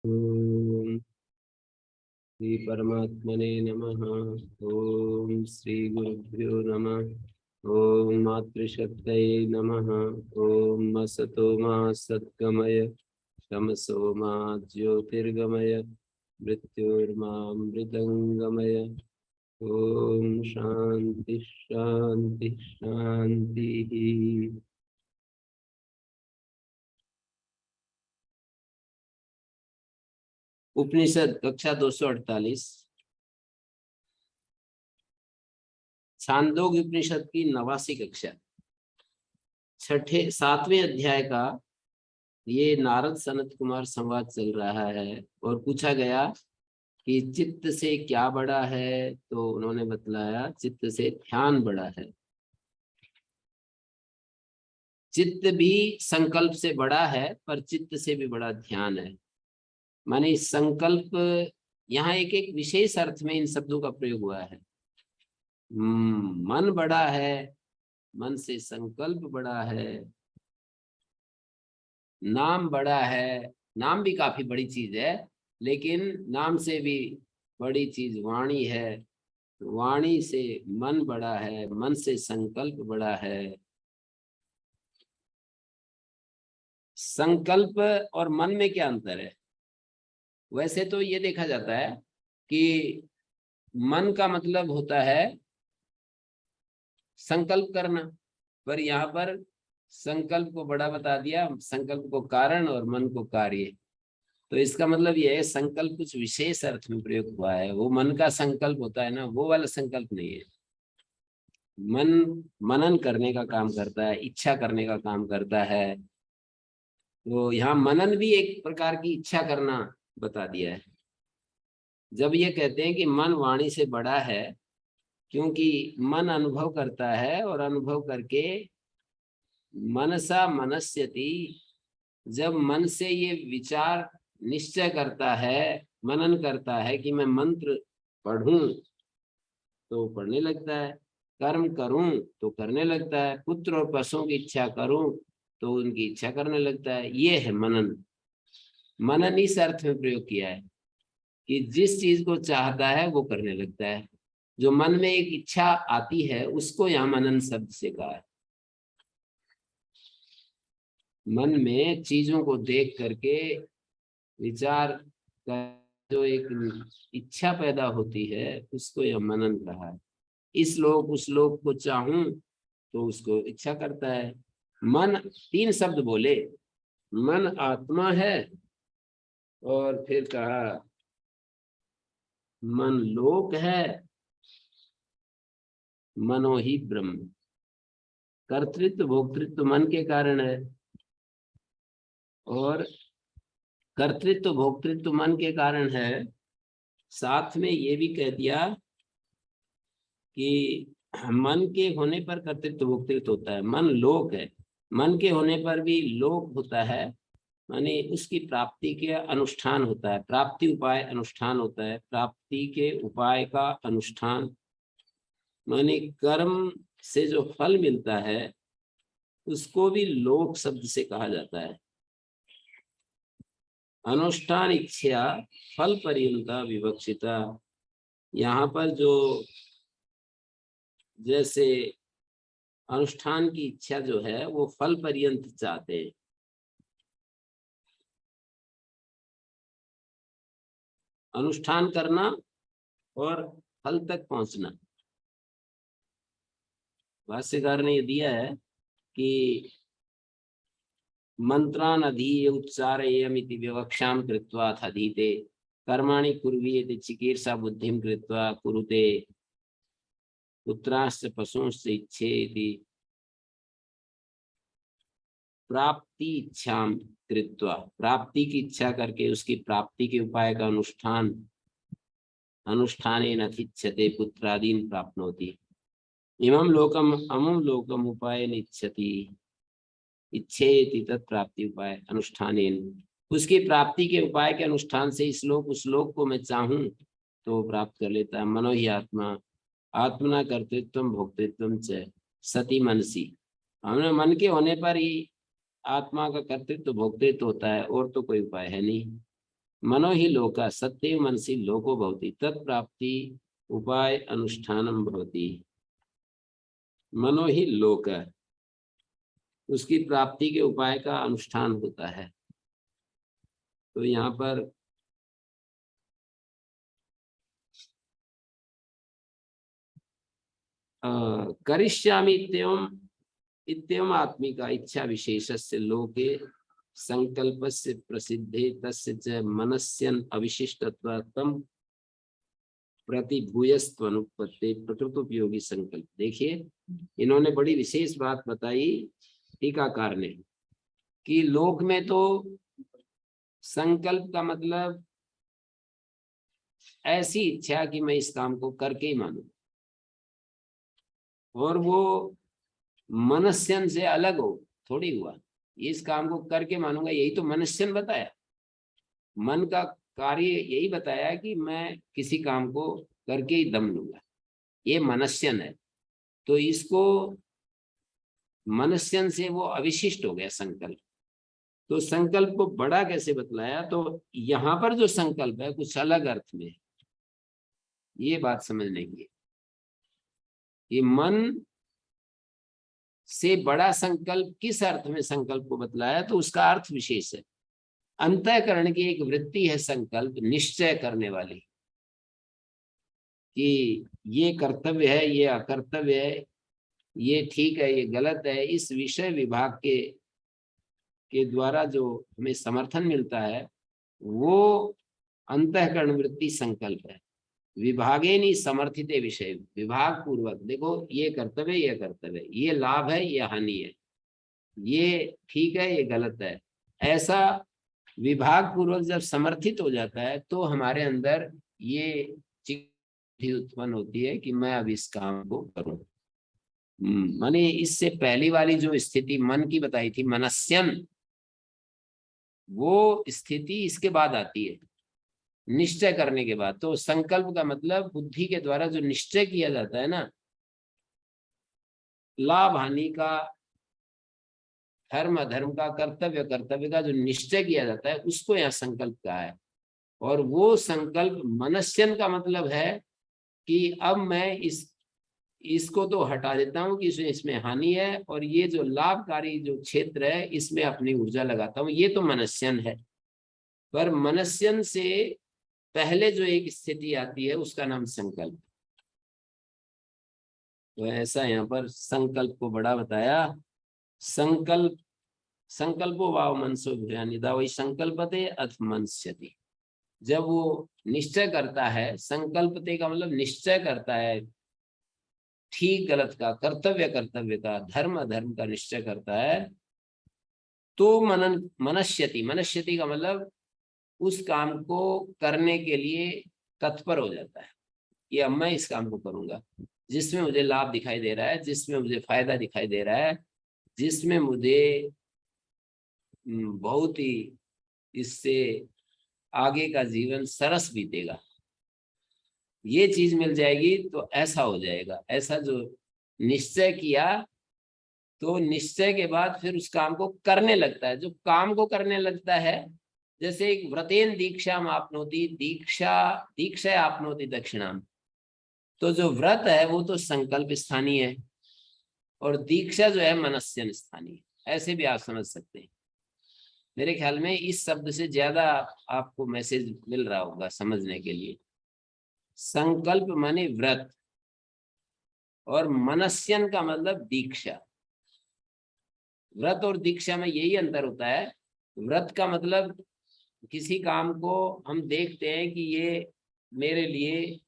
ओम श्री परमात्मने नमः। ओम श्री गुरुभ्यो नमः। ओम मातृशक्तये नमः। ओम असतो मा सद्गमय तमसो मा ज्योतिर्गमय मृत्युर्मामृतंगमय। ओम शांति शांति शांति। उपनिषद कक्षा 248 छांदोग्य उपनिषद की 89वीं कक्षा 7वें अध्याय का ये नारद सनत कुमार संवाद चल रहा है। और पूछा गया कि चित्त से क्या बड़ा है, तो उन्होंने बतलाया चित्त से ध्यान बड़ा है। चित्त भी संकल्प से बड़ा है, पर चित्त से भी बड़ा ध्यान है। माने संकल्प, यहाँ एक एक विशेष अर्थ में इन शब्दों का प्रयोग हुआ है। मन बड़ा है, मन से संकल्प बड़ा है। नाम बड़ा है, नाम भी काफी बड़ी चीज है, लेकिन नाम से भी बड़ी चीज वाणी है। वाणी से मन बड़ा है, मन से संकल्प बड़ा है। संकल्प और मन में क्या अंतर है? वैसे तो ये देखा जाता है कि मन का मतलब होता है संकल्प करना, पर यहाँ पर संकल्प को बड़ा बता दिया, संकल्प को कारण और मन को कार्य। तो इसका मतलब यह है संकल्प कुछ विशेष अर्थ में प्रयोग हुआ है। वो मन का संकल्प होता है ना, वो वाला संकल्प नहीं है। मन मनन करने का काम करता है, इच्छा करने का काम करता है। तो यहाँ मनन भी एक प्रकार की इच्छा करना बता दिया है। जब ये कहते हैं कि मन वाणी से बड़ा है, क्योंकि मन अनुभव करता है और अनुभव करके मनसा मनस्यति, जब मन से ये विचार निश्चय करता है, मनन करता है कि मैं मंत्र पढ़ूं तो पढ़ने लगता है, कर्म करूं तो करने लगता है, पुत्र और पशुओं की इच्छा करूं तो उनकी इच्छा करने लगता है। ये है मनन। मनन इस अर्थ में प्रयोग किया है कि जिस चीज को चाहता है वो करने लगता है। जो मन में एक इच्छा आती है उसको यहाँ मनन शब्द से कहा है। मन में चीजों को देख करके विचार का जो एक इच्छा पैदा होती है उसको यह मनन कहा है। इस लोक उस लोक को चाहूं तो उसको इच्छा करता है। मन 3 शब्द बोले, मन आत्मा है, और फिर कहा मन लोक है, मनो ही ब्रह्म। कर्तृत्व भोक्तृत्व मन के कारण है, और कर्तृत्व भोक्तृत्व मन के कारण है। साथ में ये भी कह दिया कि मन के होने पर कर्तृत्व भोक्तृत्व होता है। मन लोक है, मन के होने पर भी लोक होता है। माने उसकी प्राप्ति के अनुष्ठान होता है, प्राप्ति उपाय अनुष्ठान होता है, प्राप्ति के उपाय का अनुष्ठान। माने कर्म से जो फल मिलता है उसको भी लोक शब्द से कहा जाता है। अनुष्ठान इच्छा फल पर्यंता विवक्षिता। यहाँ पर जो जैसे अनुष्ठान की इच्छा जो है वो फल पर्यंत चाहते हैं। अनुष्ठान करना और फल तक पहुंचना। भाष्यकार ने ये दिया है कि मंत्रान अधीय उच्चारयेमिति विवक्षाम कृत्वा अधीते कर्माणि कुर्वीयेति चिकीर्षा बुद्धिम कृत्वा कुरुते पुत्राश्च पशुश्च इच्छेति प्राप्ति इच्छा कृत्वा। प्राप्ति की इच्छा करके उसकी प्राप्ति के उपाय का अनुष्ठान, अनुष्ठानेन अधिच्छते पुत्रादीन प्राप्नोति। इमं लोकम अमुम लोकम उपायेन इच्छति इच्छेति तत्प्राप्ति उपाय अनुष्ठानेन। उसकी प्राप्ति के उपाय के अनुष्ठान से इस लोक उस लोक को मैं चाहूं तो प्राप्त कर लेता है। मनो ही आत्मा आत्मना कर्तृत्व भोक्तृत्व च सती मनसी। हमने मन के होने पर ही आत्मा का कर्तृत्व भोक्तृत्व होता है, और तो कोई उपाय है नहीं। मनो ही लोका सत्येव मनसि लोको भवति तत्प्राप्ति उपाय अनुष्ठानम भवति। मनो ही लोक, उसकी प्राप्ति के उपाय का अनुष्ठान होता है। तो यहाँ पर करिष्यामि इत्येवम् आत्मिका इच्छा विशेषस्य लोके संकल्पस्य प्रसिद्धे तस्य च मनस्यन् अविशिष्टत्वं प्रतिभूयस्त्वनुपत्ते प्रकृतोपयोगी संकल्प। देखिए इन्होंने बड़ी विशेष बात बताई टीकाकार ने कि लोक में तो संकल्प का मतलब ऐसी इच्छा कि मैं इस काम को करके ही मानूं, और वो मनस्यन से अलग हो थोड़ी हुआ, इस काम को करके मानूंगा, यही तो मनस्यन बताया। मन का कार्य यही बताया कि मैं किसी काम को करके ही दम लूंगा, ये मनस्यन है। तो इसको मनस्यन से वो अविशिष्ट हो गया संकल्प। तो संकल्प को बड़ा कैसे बतलाया, तो यहाँ पर जो संकल्प है कुछ अलग अर्थ में, ये बात समझने की। ये मन से बड़ा संकल्प किस अर्थ में संकल्प को बतलाया, तो उसका अर्थ विशेष है। अंतःकरण की एक वृत्ति है संकल्प, निश्चय करने वाली कि ये कर्तव्य है, ये अकर्तव्य है, ये ठीक है, ये गलत है। इस विषय विभाग के द्वारा जो हमें समर्थन मिलता है वो अंतःकरण वृत्ति संकल्प है। विभागेन समर्थित विषय, विभाग पूर्वक देखो ये कर्तव्य, ये कर्तव्य, ये लाभ है, ये हानि है, ये ठीक है, ये गलत है, ऐसा विभाग पूर्वक जब समर्थित हो जाता है तो हमारे अंदर ये चीज उत्पन्न होती है कि मैं अब इस काम को करूं। माने इससे पहली वाली जो स्थिति मन की बताई थी मनस्यन, वो स्थिति इसके बाद आती है निश्चय करने के बाद। तो संकल्प का मतलब बुद्धि के द्वारा जो निश्चय किया जाता है ना, लाभ हानि का, धर्म अधर्म का, कर्तव्य कर्तव्य का जो निश्चय किया जाता है उसको यहाँ संकल्प कहा है। और वो संकल्प मनस्यन का मतलब है कि अब मैं इसको तो हटा देता हूँ कि इसमें हानि है, और ये जो लाभकारी जो क्षेत्र है इसमें अपनी ऊर्जा लगाता हूँ, ये तो मनस्यन है। पर मनस्यन से पहले जो एक स्थिति आती है उसका नाम संकल्प। तो ऐसा यहाँ पर संकल्प को बड़ा बताया। संकल्पो वाव मनसो भूयानिदा वही संकल्पते अथ मनस्यति। जब वो निश्चय करता है, संकल्पते का मतलब निश्चय करता है ठीक गलत का, कर्तव्य कर्तव्य का, धर्म अधर्म का निश्चय करता है, तो मनस्यति, मनस्यति का मतलब उस काम को करने के लिए तत्पर हो जाता है। ये अब मैं इस काम को करूंगा जिसमें मुझे लाभ दिखाई दे रहा है, जिसमें मुझे फायदा दिखाई दे रहा है, जिसमें मुझे बहुत ही इससे आगे का जीवन सरस बीतेगा, ये चीज मिल जाएगी तो ऐसा हो जाएगा। ऐसा जो निश्चय किया, तो निश्चय के बाद फिर उस काम को करने लगता है। जो काम को करने लगता है, जैसे एक व्रतेन दीक्षा आपनोति, दीक्षा आपनोति दक्षिणाम। तो जो व्रत है वो तो संकल्प स्थानीय है, और दीक्षा जो है मनस्यन स्थानीय, ऐसे भी आप समझ सकते हैं। मेरे ख्याल में इस शब्द से ज्यादा आपको मैसेज मिल रहा होगा समझने के लिए। संकल्प माने व्रत, और मनस्यन का मतलब दीक्षा। व्रत और दीक्षा में यही अंतर होता है। व्रत का मतलब किसी काम को हम देखते हैं कि ये मेरे लिए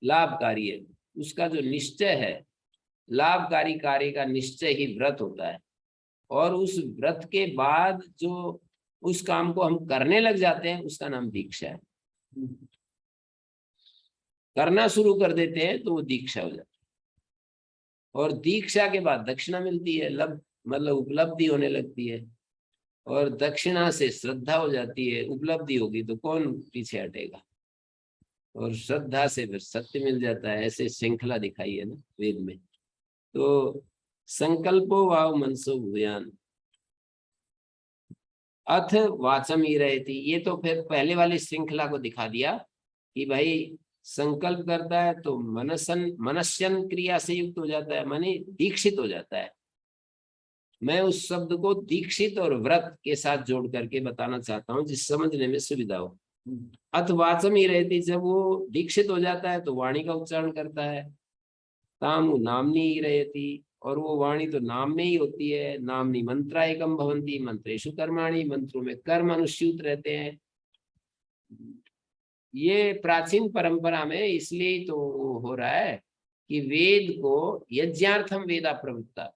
लाभकारी है, उसका जो निश्चय है, लाभकारी कार्य का निश्चय ही व्रत होता है। और उस व्रत के बाद जो उस काम को हम करने लग जाते हैं उसका नाम दीक्षा है। करना शुरू कर देते हैं तो वो दीक्षा हो जाती है। और दीक्षा के बाद दक्षिणा मिलती है, मतलब उपलब्धि होने लगती है, और दक्षिणा से श्रद्धा हो जाती है। उपलब्धि होगी तो कौन पीछे हटेगा, और श्रद्धा से फिर सत्य मिल जाता है। ऐसे श्रृंखला दिखाई है ना वेद में। तो संकल्पो वाव मनसो भूयान, अथ वाचम ही रहे थी, ये तो फिर पहले वाली श्रृंखला को दिखा दिया कि भाई संकल्प करता है तो मनस्यन क्रिया से युक्त हो जाता है, माने दीक्षित हो जाता है। मैं उस शब्द को दीक्षित और व्रत के साथ जोड़ करके बताना चाहता हूँ जिस समझने में सुविधा हो। अथ वाचम ही रहती, जब वो दीक्षित हो जाता है तो वाणी का उच्चारण करता है। ताम नामनी ही रहती, और वो वाणी तो नाम में ही होती है। नामनी मंत्रा एकम भवंती, मंत्रेशु कर्माणि, मंत्रों में कर्म अनुस्यूत रहते हैं। ये प्राचीन परंपरा में इसलिए तो हो रहा है कि वेद को यज्ञार्थम वेदा प्रवृत्ता,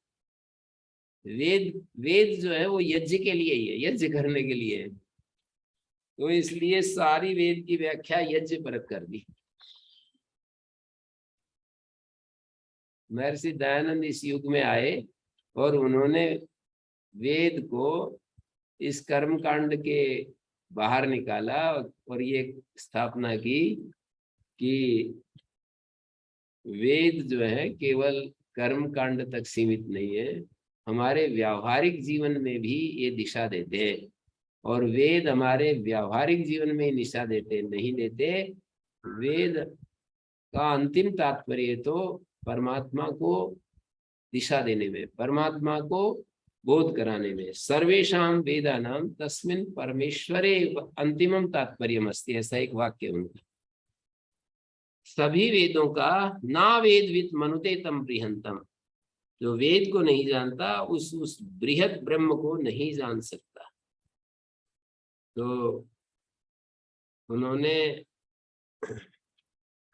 वेद वेद जो है वो यज्ञ के लिए ही है, यज्ञ करने के लिए है। तो इसलिए सारी वेद की व्याख्या यज्ञ परक कर दी। महर्षि दयानंद इस युग में आए और उन्होंने वेद को इस कर्म कांड के बाहर निकाला और ये स्थापना की कि वेद जो है केवल कर्म कांड तक सीमित नहीं है, हमारे व्यावहारिक जीवन में भी ये दिशा देते हैं। और वेद हमारे व्यावहारिक जीवन में दिशा देते नहीं देते, वेद का अंतिम तात्पर्य तो परमात्मा को दिशा देने में, परमात्मा को बोध कराने में। सर्वेषां वेदानां तस्मिन् परमेश्वरे अंतिमम तात्पर्यम अस्ति, ऐसा एक वाक्य उनका। सभी वेदों का ना वेदविद मनुते तम बृहंतम, जो वेद को नहीं जानता उस बृहत ब्रह्म को नहीं जान सकता। तो उन्होंने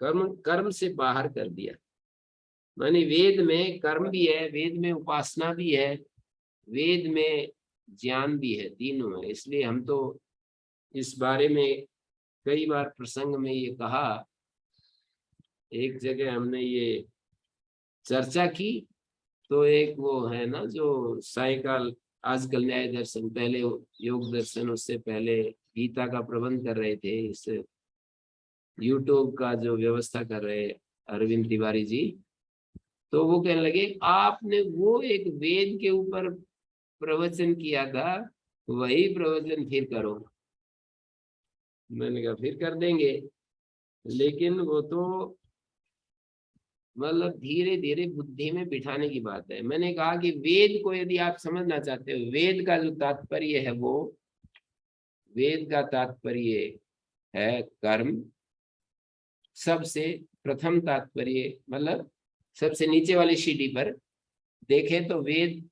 कर्म से बाहर कर दिया, माने वेद में कर्म भी है, वेद में उपासना भी है, वेद में ज्ञान भी है, तीनों है। इसलिए हम तो इस बारे में कई बार प्रसंग में ये कहा, एक जगह हमने ये चर्चा की। तो एक वो है ना जो सायकाल आजकल न्याय दर्शन, पहले योग दर्शन, उससे पहले गीता का प्रबंध कर रहे थे, इस यूट्यूब का जो व्यवस्था कर रहे अरविंद तिवारी जी। तो वो कहने लगे आपने वो एक वेद के ऊपर प्रवचन किया था, वही प्रवचन फिर करो। मैंने कहा फिर कर देंगे, लेकिन वो तो मतलब धीरे धीरे बुद्धि में बिठाने की बात है। मैंने कहा कि वेद को यदि आप समझना चाहते हो, वेद का जो तात्पर्य है वो, वेद का तात्पर्य है कर्म। सबसे प्रथम तात्पर्य मतलब सबसे नीचे वाली सीढ़ी पर देखें तो वेद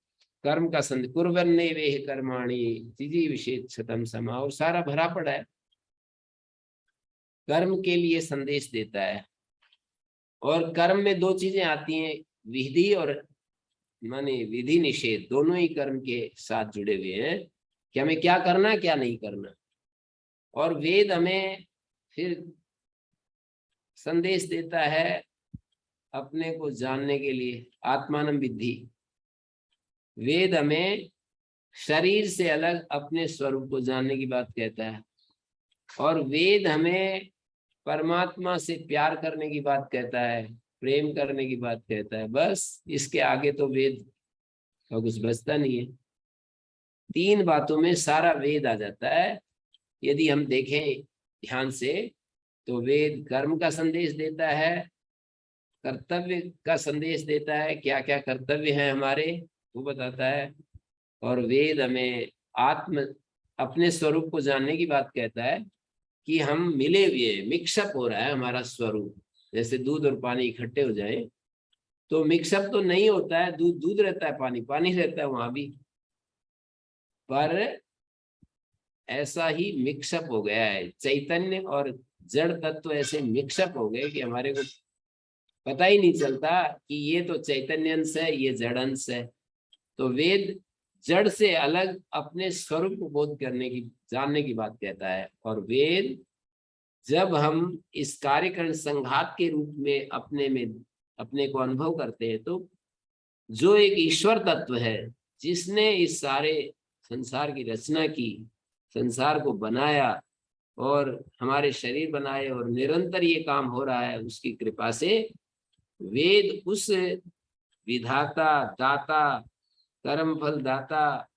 कर्म का संदेश, कुर्वन्ने वेह कर्माणि जिजी विशेष शतम समा, और सारा भरा पड़ा है, कर्म के लिए संदेश देता है। और कर्म में दो चीजें आती हैं, विधि और माने विधि निषेध, दोनों ही कर्म के साथ जुड़े हुए हैं कि हमें क्या करना है क्या नहीं करना। और वेद हमें फिर संदेश देता है अपने को जानने के लिए, आत्मानं विद्धि। वेद हमें शरीर से अलग अपने स्वरूप को जानने की बात कहता है, और वेद हमें परमात्मा से प्यार करने की बात कहता है, प्रेम करने की बात कहता है। बस इसके आगे तो वेद का कुछ बचता नहीं है। तीन बातों में सारा वेद आ जाता है। यदि हम देखें ध्यान से तो वेद कर्म का संदेश देता है, कर्तव्य का संदेश देता है, क्या क्या कर्तव्य है हमारे वो बताता है। और वेद हमें अपने स्वरूप को जानने की बात कहता है कि हम मिले हुए, मिक्सअप हो रहा है हमारा स्वरूप। जैसे दूध और पानी इकट्ठे हो जाए तो मिक्सअप तो नहीं होता है, दूध दूध रहता है, पानी पानी रहता है वहां भी, पर ऐसा ही मिक्सअप हो गया है। चैतन्य और जड़ तत्व ऐसे मिक्सअप हो गए कि हमारे को पता ही नहीं चलता कि ये तो चैतन्य अंश है, ये जड़ अंश है। तो वेद जड़ से अलग अपने स्वरूप को बोध करने की, जानने की बात कहता है। और वेद जब हम इस कार्यकरण संघात के रूप में अपने को अनुभव करते हैं, तो जो एक ईश्वर तत्व है जिसने इस सारे संसार की रचना की, संसार को बनाया और हमारे शरीर बनाए, और निरंतर ये काम हो रहा है उसकी कृपा से, वेद उस विधाता, दाता, कर्म फल दाता,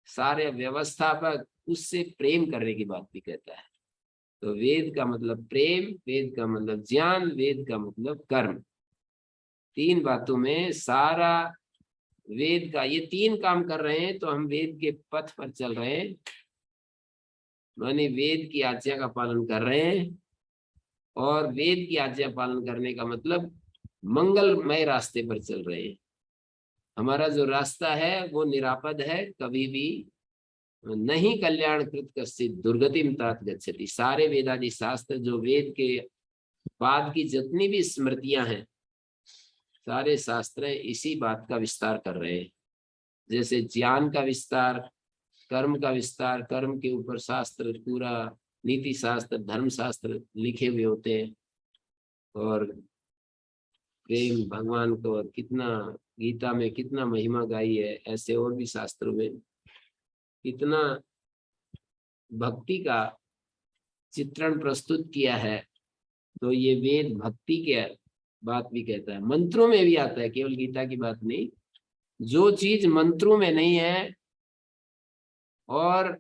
सारे व्यवस्थापक उससे प्रेम करने की बात भी कहता है। तो वेद का मतलब प्रेम, वेद का मतलब ज्ञान, वेद का मतलब कर्म। तीन बातों में सारा वेद का, ये तीन काम कर रहे हैं तो हम वेद के पथ पर चल रहे हैं, माने वेद की आज्ञा का पालन कर रहे हैं। और वेद की आज्ञा पालन करने का मतलब मंगलमय रास्ते पर चल रहे हैं। हमारा जो रास्ता है वो निरापद है, कभी भी नहीं कल्याण कृत कश्चित दुर्गतिम तात गच्छति। सारे वेदादि शास्त्र, जो वेद के बाद की जितनी भी स्मृतियां हैं, सारे शास्त्र इसी बात का विस्तार कर रहे हैं। जैसे ज्ञान का विस्तार, कर्म का विस्तार, कर्म के ऊपर शास्त्र पूरा, नीति शास्त्र, धर्म शास्त्र लिखे हुए होते हैं। और प्रेम भगवान को कितना, गीता में कितना महिमा गाई है, ऐसे और भी शास्त्रों में कितना भक्ति का चित्रण प्रस्तुत किया है। तो ये वेद भक्ति के बात भी कहता है, मंत्रों में भी आता है, केवल गीता की बात नहीं। जो चीज मंत्रों में नहीं है और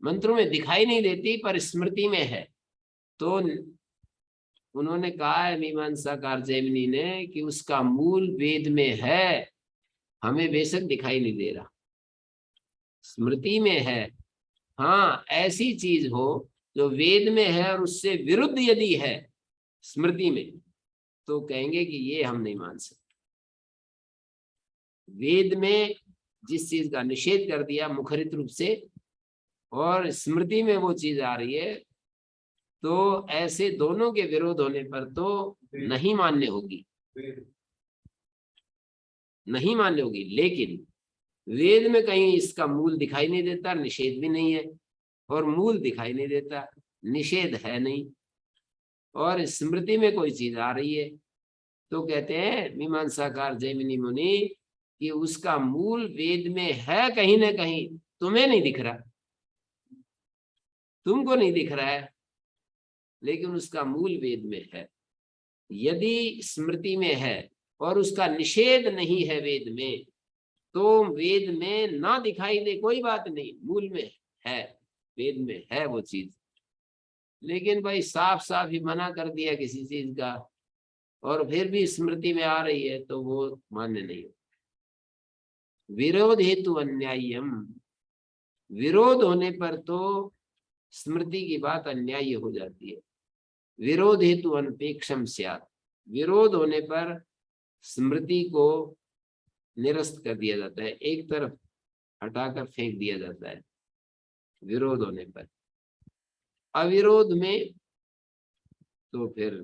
मंत्रों में दिखाई नहीं देती पर स्मृति में है, तो उन्होंने कहा है मीमांसाकार जैमिनी ने कि उसका मूल वेद में है, हमें बेशक दिखाई नहीं दे रहा, स्मृति में है। हाँ, ऐसी चीज हो जो वेद में है और उससे विरुद्ध यदि है स्मृति में, तो कहेंगे कि ये हम नहीं मान सकते। वेद में जिस चीज का निषेध कर दिया मुखरित रूप से, और स्मृति में वो चीज आ रही है, तो ऐसे दोनों के विरोध होने पर तो नहीं मान्य होगी, नहीं मान्य होगी। लेकिन वेद में कहीं इसका मूल दिखाई नहीं देता, निषेध भी नहीं है, और मूल दिखाई नहीं देता, निषेध है नहीं, और स्मृति में कोई चीज आ रही है, तो कहते हैं मीमांसाकार जैमिनी मुनि कि उसका मूल वेद में है कहीं ना कहीं, तुम्हें नहीं दिख रहा, तुमको नहीं दिख रहा है, लेकिन उसका मूल वेद में है। यदि स्मृति में है और उसका निषेध नहीं है वेद में, तो वेद में ना दिखाई दे कोई बात नहीं, मूल में है, वेद में है वो चीज। लेकिन भाई साफ साफ ही मना कर दिया किसी चीज का, और फिर भी स्मृति में आ रही है, तो वो मान्य नहीं हो। विरोध हेतु अन्याय्यम, विरोध होने पर तो स्मृति की बात अन्याय्य हो जाती है। विरोध हेतु अनपेक्षम स्यात्, विरोध होने पर स्मृति को निरस्त कर दिया जाता है, एक तरफ हटाकर फेंक दिया जाता है विरोध होने पर। अविरोध में तो फिर,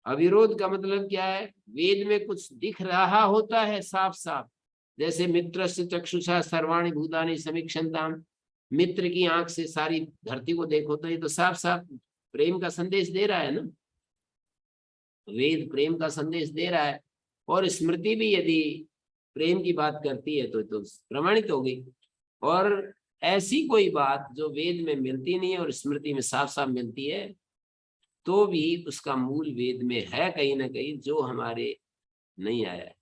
अविरोध का मतलब क्या है, वेद में कुछ दिख रहा होता है साफ साफ, जैसे मित्रस्य चक्षुषा सर्वाणि भूतानि समीक्षन्ताम, मित्र की आंख से सारी धरती को देखो, तो ये तो साफ साफ प्रेम का संदेश दे रहा है ना, वेद प्रेम का संदेश दे रहा है। और स्मृति भी यदि प्रेम की बात करती है तो प्रमाणित हो गई। और ऐसी कोई बात जो वेद में मिलती नहीं है और स्मृति में साफ साफ मिलती है, तो भी उसका मूल वेद में है कहीं ना कहीं, जो हमारे नहीं आया है,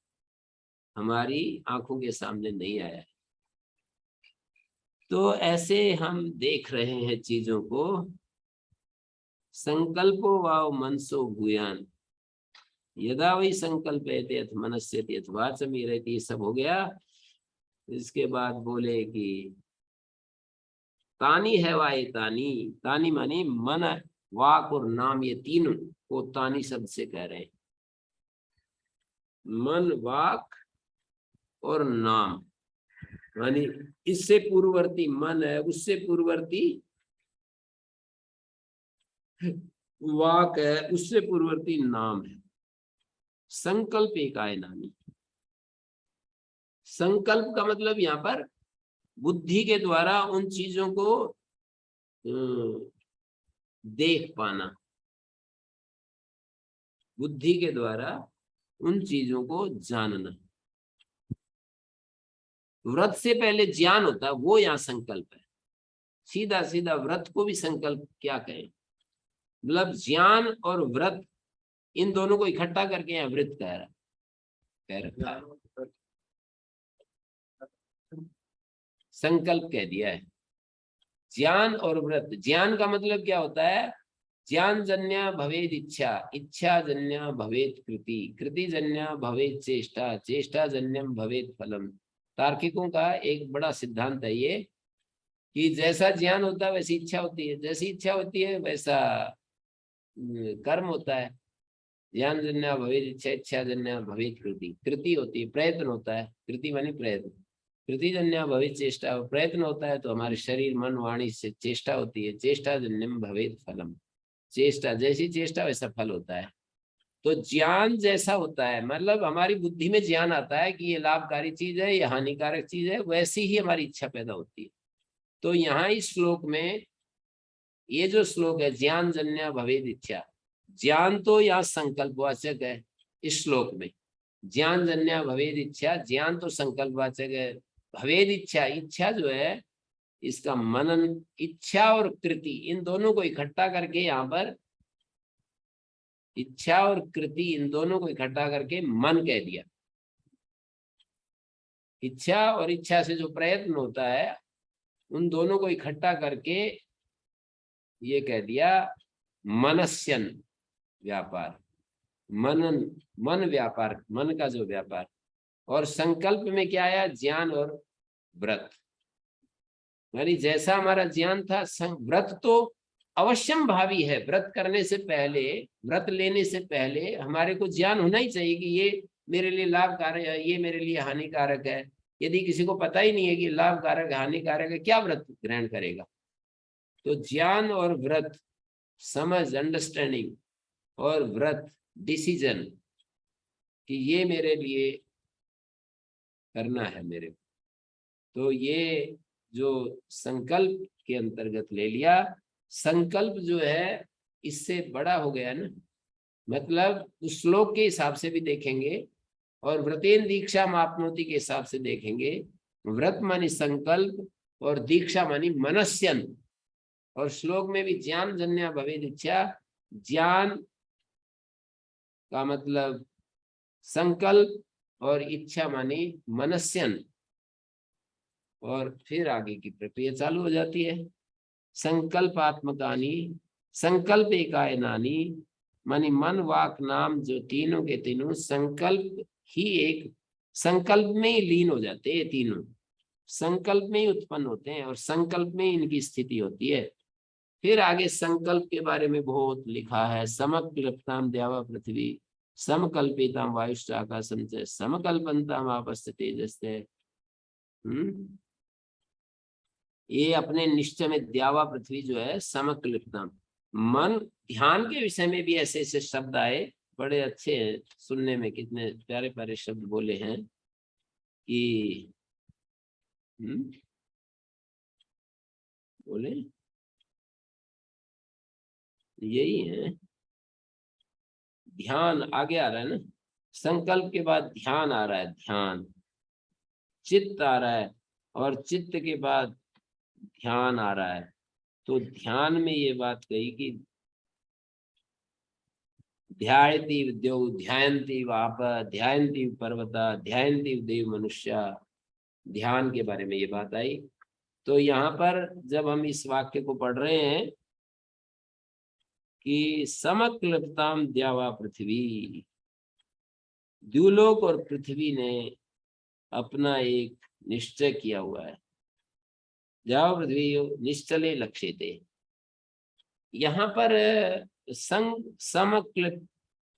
हमारी आंखों के सामने नहीं आया है। तो ऐसे हम देख रहे हैं चीजों को। संकल्पो वाव मनसो भूयान, यदा वही संकल्पयते अथ मनस्यति अथ वाचमी रहती, सब हो गया। इसके बाद बोले कि तानी है वाई तानी, तानी मानी मन, वाक और नाम, ये तीनों को तानी शब्द से कह रहे हैं। मन, वाक और नाम, मानी इससे पूर्ववर्ती मन है, उससे पूर्ववर्ती वाक है, उससे पूर्ववर्ती नाम है। संकल्प एकाय नामी, संकल्प का मतलब यहाँ पर बुद्धि के द्वारा उन चीजों को देख पाना, बुद्धि के द्वारा उन चीजों को जानना। व्रत से पहले ज्ञान होता है, वो यहाँ संकल्प है। सीधा सीधा व्रत को भी संकल्प क्या कहें, मतलब ज्ञान और व्रत, इन दोनों को इकट्ठा करके यहाँ व्रत कह रखा है, संकल्प कह दिया है। ज्ञान और व्रत। ज्ञान का मतलब क्या होता है? ज्ञान जन्य भवेद इच्छा, इच्छा जन्य भवेद कृति, कृति जन्य भवेद चेष्टा, चेष्टा जन्यम भवेद फलम। तार्किकों का एक बड़ा सिद्धांत है ये कि जैसा ज्ञान होता है वैसी इच्छा होती है, जैसी इच्छा होती है वैसा कर्म होता है। ज्ञान जन्य भवेद इच्छा, इच्छा जन्य भवेद कृति, कृति होती है, प्रयत्न होता है, कृति मानी प्रयत्न। कृति जन्य भवेद चेष्टा, प्रयत्न होता है तो हमारे शरीर मन वाणी से चेष्टा होती है, चेष्टा जन्यम भवेद फलम, चेष्टा जैसी चेष्टा वैसा फल होता है। तो ज्ञान जैसा होता है, मतलब हमारी बुद्धि में ज्ञान आता है कि ये लाभकारी चीज है, ये हानिकारक चीज है, वैसी ही हमारी इच्छा पैदा होती है। तो यहाँ इस श्लोक में ये जो श्लोक है ज्ञान जन्य भवेद इच्छा, ज्ञान तो यहाँ संकल्पवाचक है इस श्लोक में, ज्ञान जन्य भवेद इच्छा, ज्ञान तो संकल्पवाचक है, भवेद इच्छा, इच्छा जो है इसका मनन, इच्छा और कृति इन दोनों को इकट्ठा करके यहाँ पर, इच्छा और कृति इन दोनों को इकट्ठा करके मन कह दिया। इच्छा और इच्छा से जो प्रयत्न होता है उन दोनों को इकट्ठा करके ये कह दिया मनस्यन, व्यापार, मनन, मन व्यापार, मन का जो व्यापार। और संकल्प में क्या आया? ज्ञान और व्रत। यानी जैसा हमारा ज्ञान था, व्रत तो अवश्यम भावी है। व्रत करने से पहले, व्रत लेने से पहले हमारे को ज्ञान होना ही चाहिए कि ये मेरे लिए लाभकारक है, ये मेरे लिए हानिकारक है। यदि किसी को पता ही नहीं है कि लाभकारक हानिकारक है, क्या व्रत ग्रहण करेगा? तो ज्ञान और व्रत, समझ, अंडरस्टैंडिंग, और व्रत डिसीजन कि ये मेरे लिए करना है मेरे को, तो ये जो संकल्प के अंतर्गत ले लिया। संकल्प जो है इससे बड़ा हो गया ना, मतलब उस श्लोक के हिसाब से भी देखेंगे और व्रतेन दीक्षा मापनोति के हिसाब से देखेंगे। व्रत मानी संकल्प और दीक्षा मानी मनस्यन। और श्लोक में भी ज्ञान जन्य भवेद इच्छा, ज्ञान का मतलब संकल्प और इच्छा मानी मनस्यन। और फिर आगे की प्रक्रिया चालू हो जाती है। संकल्पात्मकानी, संकल्प एकायनानी, मानी मन वाक नाम जो तीनों के तीनों संकल्प ही एक, संकल्प में ही लीन हो जाते हैं। तीनों संकल्प में ही उत्पन्न होते हैं और संकल्प में ही इनकी स्थिति होती है। फिर आगे संकल्प के बारे में बहुत लिखा है। समकल्पताम द्यावा पृथ्वी, समकल्पिताम वायुश्च आकाशम च, समकल्पनताम आपस्य तेजस्ते। ये अपने निश्चय में द्यावा पृथ्वी जो है समकल्पताम, मन ध्यान के विषय में भी ऐसे ऐसे शब्द आए, बड़े अच्छे हैं सुनने में, कितने प्यारे प्यारे शब्द बोले हैं कि बोले यही है। ध्यान आगे आ रहा है ना, संकल्प के बाद ध्यान आ रहा है, ध्यान, चित्त आ रहा है, और चित्त के बाद ध्यान आ रहा है। तो ध्यान में ये बात कही कि ध्यायति विद्यो ध्यायन्ति वाप ध्यायन्ति पर्वता ध्यायन्ति देव मनुष्य, ध्यान के बारे में ये बात आई। तो यहाँ पर जब हम इस वाक्य को पढ़ रहे हैं कि समक्लपताम द्यावा पृथ्वी, द्युलोक और पृथ्वी ने अपना एक निश्चय किया हुआ है। द्यावा पृथ्वी निश्चले लक्ष्यते, यहाँ पर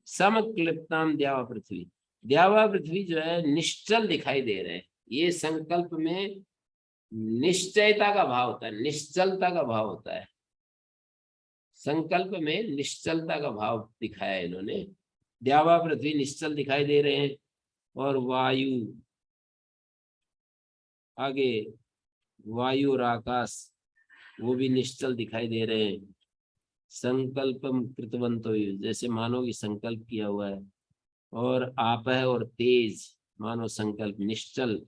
समक्लिप्ताम द्यावा पृथ्वी, द्यावा पृथ्वी जो है निश्चल दिखाई दे रहे हैं। ये संकल्प में निश्चयता का भाव होता है, निश्चलता का भाव होता है। संकल्प में निश्चलता का भाव दिखाया है इन्होंने। द्यावा पृथ्वी निश्चल दिखाई दे रहे हैं, और वायु, आगे वायु और आकाश वो भी निश्चल दिखाई दे रहे हैं। संकल्पम कृतवंतो, जैसे मानो की संकल्प किया हुआ है। और आप है और तेज, मानो संकल्प निश्चल,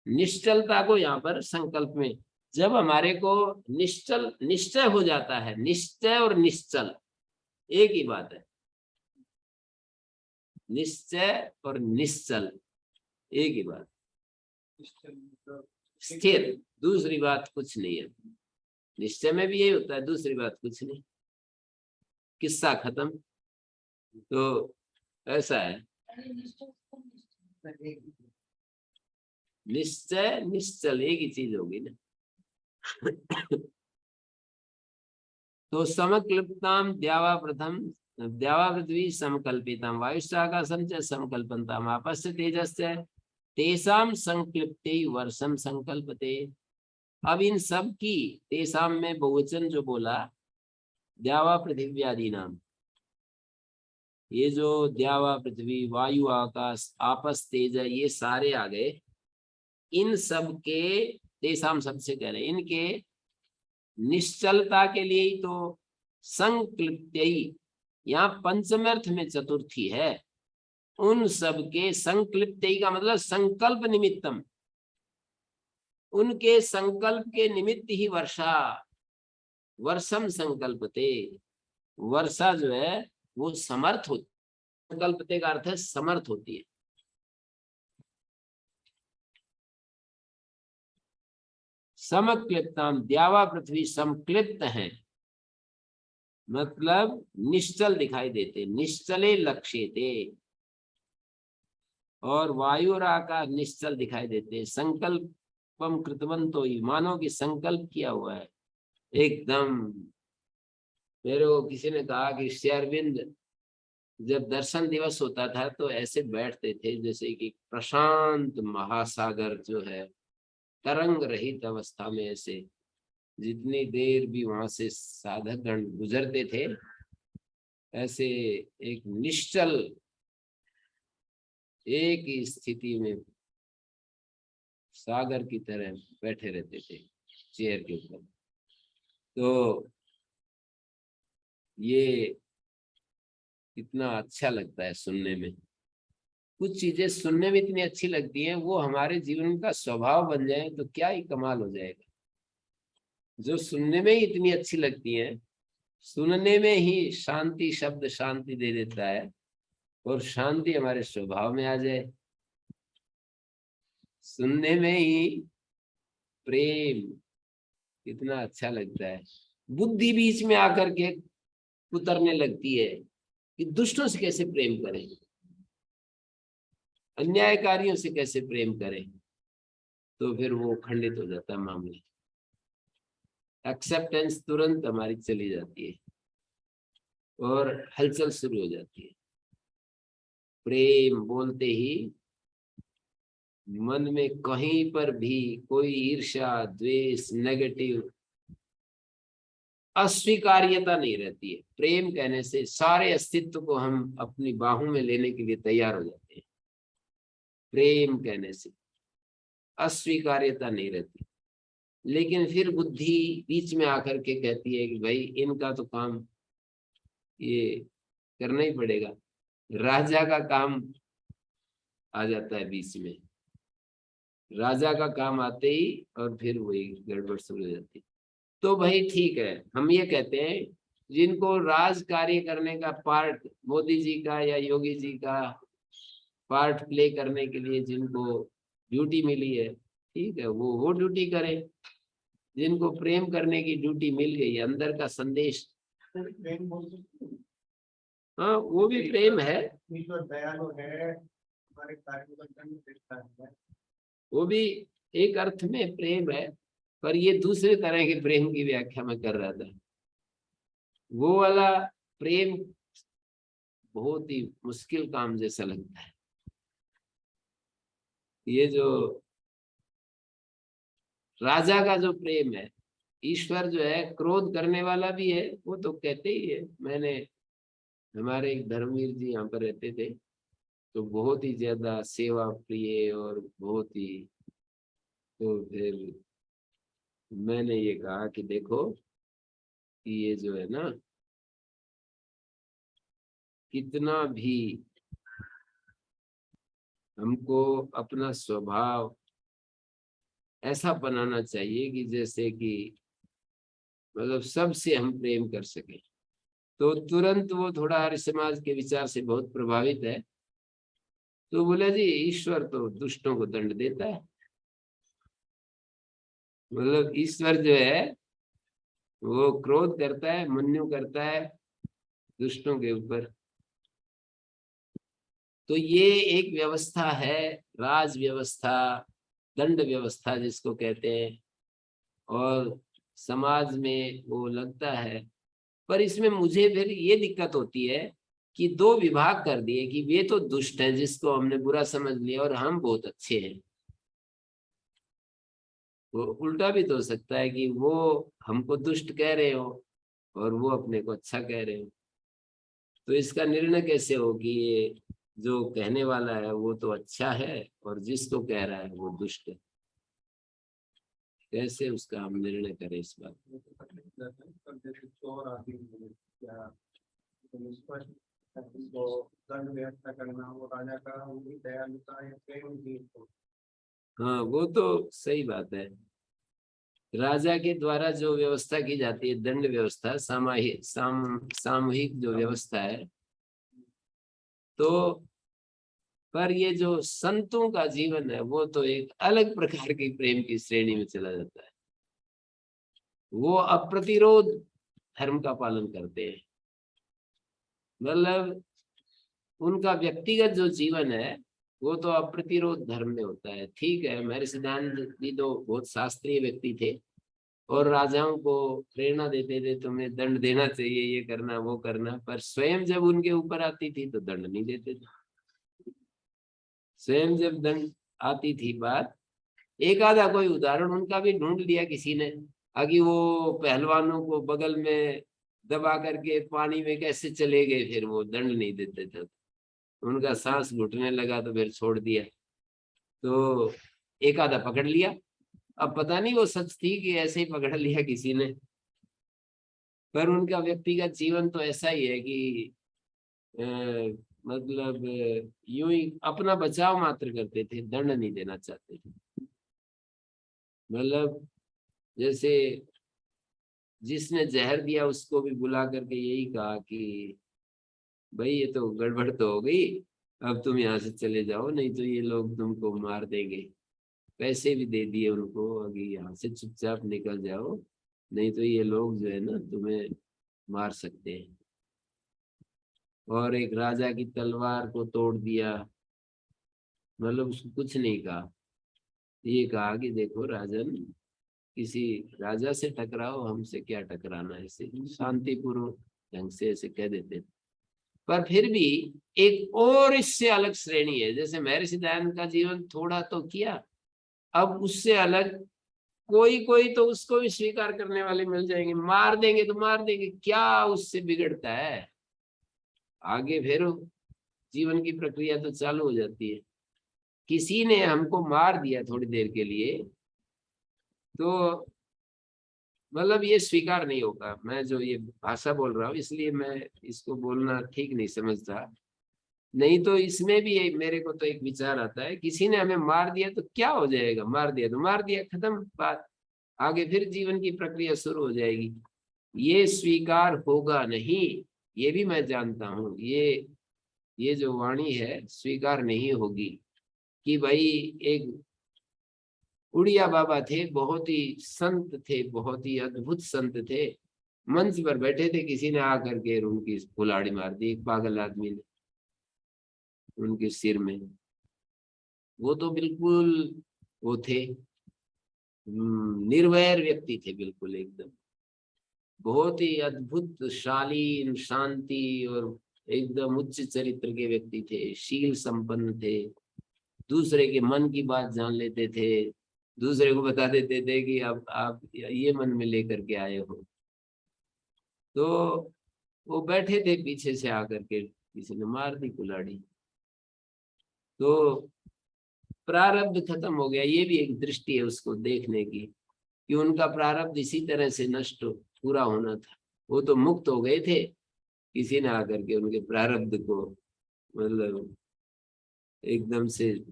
निश्चलता को यहाँ पर संकल्प में, जब हमारे को निश्चल निश्चय हो जाता है, निश्चय और निश्चल एक ही बात है, निश्चय और निश्चल एक ही बात, स्थिर, दूसरी बात कुछ नहीं है। निश्चय में भी यही होता है, दूसरी बात कुछ नहीं, किस्सा खत्म। तो ऐसा है, निश्चय निश्चल एक ही चीज होगी ना। तो समक्लिप्ताम द्यावा प्रथम द्यावा पृथ्वी समकल्पिताम वायुश्चाकाशम च समकल्पनताम आपस्य तेजस्य तेसाम संक्लिप्ते वर्षम संकल्पते। अब इन सब की तेसाम में बहुवचन जो बोला, द्यावा पृथ्वी आदि नाम, ये जो द्यावा पृथ्वी वायु आकाश आपस तेज ये सारे आ गए। इन सब के तेसाम सबसे कह रहे, इनके निश्चलता के लिए ही तो संक्लिप्त्यई, यहाँ पंचम अर्थ में चतुर्थी है। उन सब के संक्लिप्त्यई का मतलब संकल्प निमित्तम, उनके संकल्प के निमित्त ही वर्षा वर्षम संकल्पते, वर्षा जो है वो समर्थ होती, संकल्पते का अर्थ है समर्थ होती है। समक्लिप्ताम द्यावा पृथ्वी समक्लिप्त है, मतलब निश्चल दिखाई देते, निश्चले लक्ष्यते, और वायु और आकाश निश्चल दिखाई देते। संकल्पम कृतवंतो ही, मानो कि संकल्प किया हुआ है एकदम। मेरे को किसी ने कहा कि श्री अरविंद जब दर्शन दिवस होता था तो ऐसे बैठते थे जैसे कि प्रशांत महासागर जो है तरंग रहित अवस्था में, ऐसे जितनी देर भी वहां से साधक गण गुजरते थे ऐसे एक निश्चल एक ही स्थिति में सागर की तरह बैठे रहते थे चेयर के ऊपर। तो ये कितना अच्छा लगता है सुनने में। कुछ चीजें सुनने में इतनी अच्छी लगती हैं, वो हमारे जीवन का स्वभाव बन जाए तो क्या ही कमाल हो जाएगा। जो सुनने में ही इतनी अच्छी लगती हैं, सुनने में ही शांति शब्द शांति दे देता है, और शांति हमारे स्वभाव में आ जाए। सुनने में ही प्रेम कितना अच्छा लगता है। बुद्धि बीच में आकर के उतरने लगती है कि दुष्टों से कैसे प्रेम करें, अन्यायकारियों से कैसे प्रेम करें, तो फिर वो खंडित हो जाता है मामला। एक्सेप्टेंस तुरंत हमारी चली जाती है और हलचल शुरू हो जाती है। प्रेम बोलते ही मन में कहीं पर भी कोई ईर्ष्या द्वेष नेगेटिव अस्वीकार्यता नहीं रहती है। प्रेम कहने से सारे अस्तित्व को हम अपनी बाहों में लेने के लिए तैयार हो जाते हैं। प्रेम कहने से अस्वीकार्यता नहीं रहती, लेकिन फिर बुद्धि बीच में आकर के कहती है कि भाई इनका तो काम ये करना ही पड़ेगा। राजा का काम आ जाता है बीच में, राजा का काम आते ही और फिर वही गड़बड़ शुरू हो जाती। तो भाई ठीक है, हम ये कहते हैं जिनको राज कार्य करने का पार्ट मोदी जी का या योगी जी का पार्ट प्ले करने के लिए जिनको ड्यूटी मिली है, ठीक है, वो ड्यूटी करें। जिनको प्रेम करने की ड्यूटी मिल गई, अंदर का संदेश, हाँ वो भी प्रेम है, वो भी एक अर्थ में प्रेम है, पर ये दूसरे तरह के प्रेम की व्याख्या मैं कर रहा था। वो वाला प्रेम बहुत ही मुश्किल काम जैसा लगता है। ये जो राजा का जो प्रेम है, ईश्वर जो है क्रोध करने वाला भी है, वो तो कहते ही है। मैंने हमारे एक धर्मवीर जी यहाँ पर रहते थे, तो बहुत ही ज्यादा सेवा प्रिय और बहुत ही, तो फिर मैंने ये कहा कि देखो कि ये जो है ना, कितना भी हमको अपना स्वभाव ऐसा बनाना चाहिए कि जैसे कि मतलब सबसे हम प्रेम कर सके। तो तुरंत वो थोड़ा आर्य समाज के विचार से बहुत प्रभावित है, तो बोला जी ईश्वर तो दुष्टों को दंड देता है। मतलब ईश्वर जो है वो क्रोध करता है, मन्यु करता है दुष्टों के ऊपर। तो ये एक व्यवस्था है, राज व्यवस्था, दंड व्यवस्था जिसको कहते हैं, और समाज में वो लगता है। पर इसमें मुझे फिर ये दिक्कत होती है कि दो विभाग कर दिए कि वे तो दुष्ट हैं जिसको हमने बुरा समझ लिया, और हम बहुत अच्छे हैं। वो उल्टा भी तो हो सकता है कि वो हमको दुष्ट कह रहे हो और वो अपने को अच्छा कह रहे हो। तो इसका निर्णय कैसे हो कि ये जो कहने वाला है वो तो अच्छा है और जिसको कह रहा है वो दुष्ट है? कैसे उसका हम निर्णय करें इस बात? चोर आदमी क्या तो दंड व्यवस्था करना वो राजा का उनकी दयालुता या प्रेम की। हाँ, वो तो सही बात है। राजा के द्वारा जो व्यवस्था की जाती है, दंड व्यवस्था, सामूहिक जो व्यवस्था है, तो पर ये जो संतों का जीवन है वो तो एक अलग प्रकार की प्रेम की श्रेणी में चला जाता है। वो अप्रतिरोध धर्म का पालन करते हैं। मतलब उनका व्यक्तिगत जो जीवन है वो तो अप्रतिरोध धर्म में होता है। ठीक है, मेरे सिद्धांत जी तो बहुत शास्त्रीय व्यक्ति थे और राजाओं को प्रेरणा देते थे, तुम्हें दंड देना चाहिए, ये करना वो करना, पर स्वयं जब उनके ऊपर आती थी तो दंड नहीं देते थे। स्वयं जब दंड आती थी बात, एक आधा कोई उदाहरण उनका भी ढूंढ लिया किसी ने, आगे वो पहलवानों को बगल में दबा करके पानी में कैसे चले गए, फिर वो दंड नहीं देते थे, उनका सांस घुटने लगा तो फिर छोड़ दिया। तो एक आधा पकड़ लिया, अब पता नहीं वो सच थी कि ऐसे ही पकड़ लिया किसी ने, पर उनका व्यक्तिगत जीवन तो ऐसा ही है कि अ, मतलब यूं ही अपना बचाव मात्र करते थे, दंड नहीं देना चाहते थे। मतलब जैसे जिसने जहर दिया उसको भी बुला करके यही कहा कि भाई ये तो गड़बड़ तो हो गई, अब तुम यहाँ से चले जाओ नहीं तो ये लोग तुमको मार देंगे। पैसे भी दे दिए उनको, अभी यहाँ से चुपचाप निकल जाओ नहीं तो ये लोग जो है ना तुम्हें मार सकते हैं। और एक राजा की तलवार को तोड़ दिया, मतलब उसको कुछ नहीं कहा, ये कहा कि देखो राजन, किसी राजा से टकराओ, हमसे क्या टकराना, ऐसे शांतिपूर्वक ढंग से ऐसे कह देते। पर फिर भी एक और इससे अलग श्रेणी है, जैसे महर्षि दयानंद का जीवन थोड़ा तो किया, अब उससे अलग कोई कोई तो उसको भी स्वीकार करने वाले मिल जाएंगे, मार देंगे तो मार देंगे, क्या उससे बिगड़ता है, आगे फिर जीवन की प्रक्रिया तो चालू हो जाती है। किसी ने हमको मार दिया थोड़ी देर के लिए तो मतलब ये स्वीकार नहीं होगा। मैं जो ये भाषा बोल रहा हूँ इसलिए मैं इसको बोलना ठीक नहीं समझता, नहीं तो इसमें भी मेरे को तो एक विचार आता है, किसी ने हमें मार दिया तो क्या हो जाएगा, मार दिया तो मार दिया, खत्म बात, आगे फिर जीवन की प्रक्रिया शुरू हो जाएगी। ये स्वीकार होगा नहीं, ये भी मैं जानता हूँ, ये जो वाणी है स्वीकार नहीं होगी कि भाई एक उड़िया बाबा थे, बहुत ही संत थे, बहुत ही अद्भुत संत थे, मंच पर बैठे थे, किसी ने आकर के उनकी कुल्हाड़ी मार दी, एक पागल आदमी ने उनके सिर में। वो तो बिल्कुल वो थे, निर्वैर व्यक्ति थे बिल्कुल एकदम, बहुत ही अद्भुत शालीन शांति और एकदम उच्च चरित्र के व्यक्ति थे, शील संपन्न थे, दूसरे के मन की बात जान लेते थे, दूसरे को बता देते थे कि अब आप ये मन में लेकर के आए हो। तो वो बैठे थे, पीछे से आकर के किसी ने मार दी कुल्हाड़ी, तो प्रारब्ध खत्म हो गया। ये भी एक दृष्टि है उसको देखने की कि उनका प्रारब्ध इसी तरह से नष्ट पूरा होना था, वो तो मुक्त हो गए थे, किसी ने आकर के उनके प्रारब्ध को मतलब एकदम से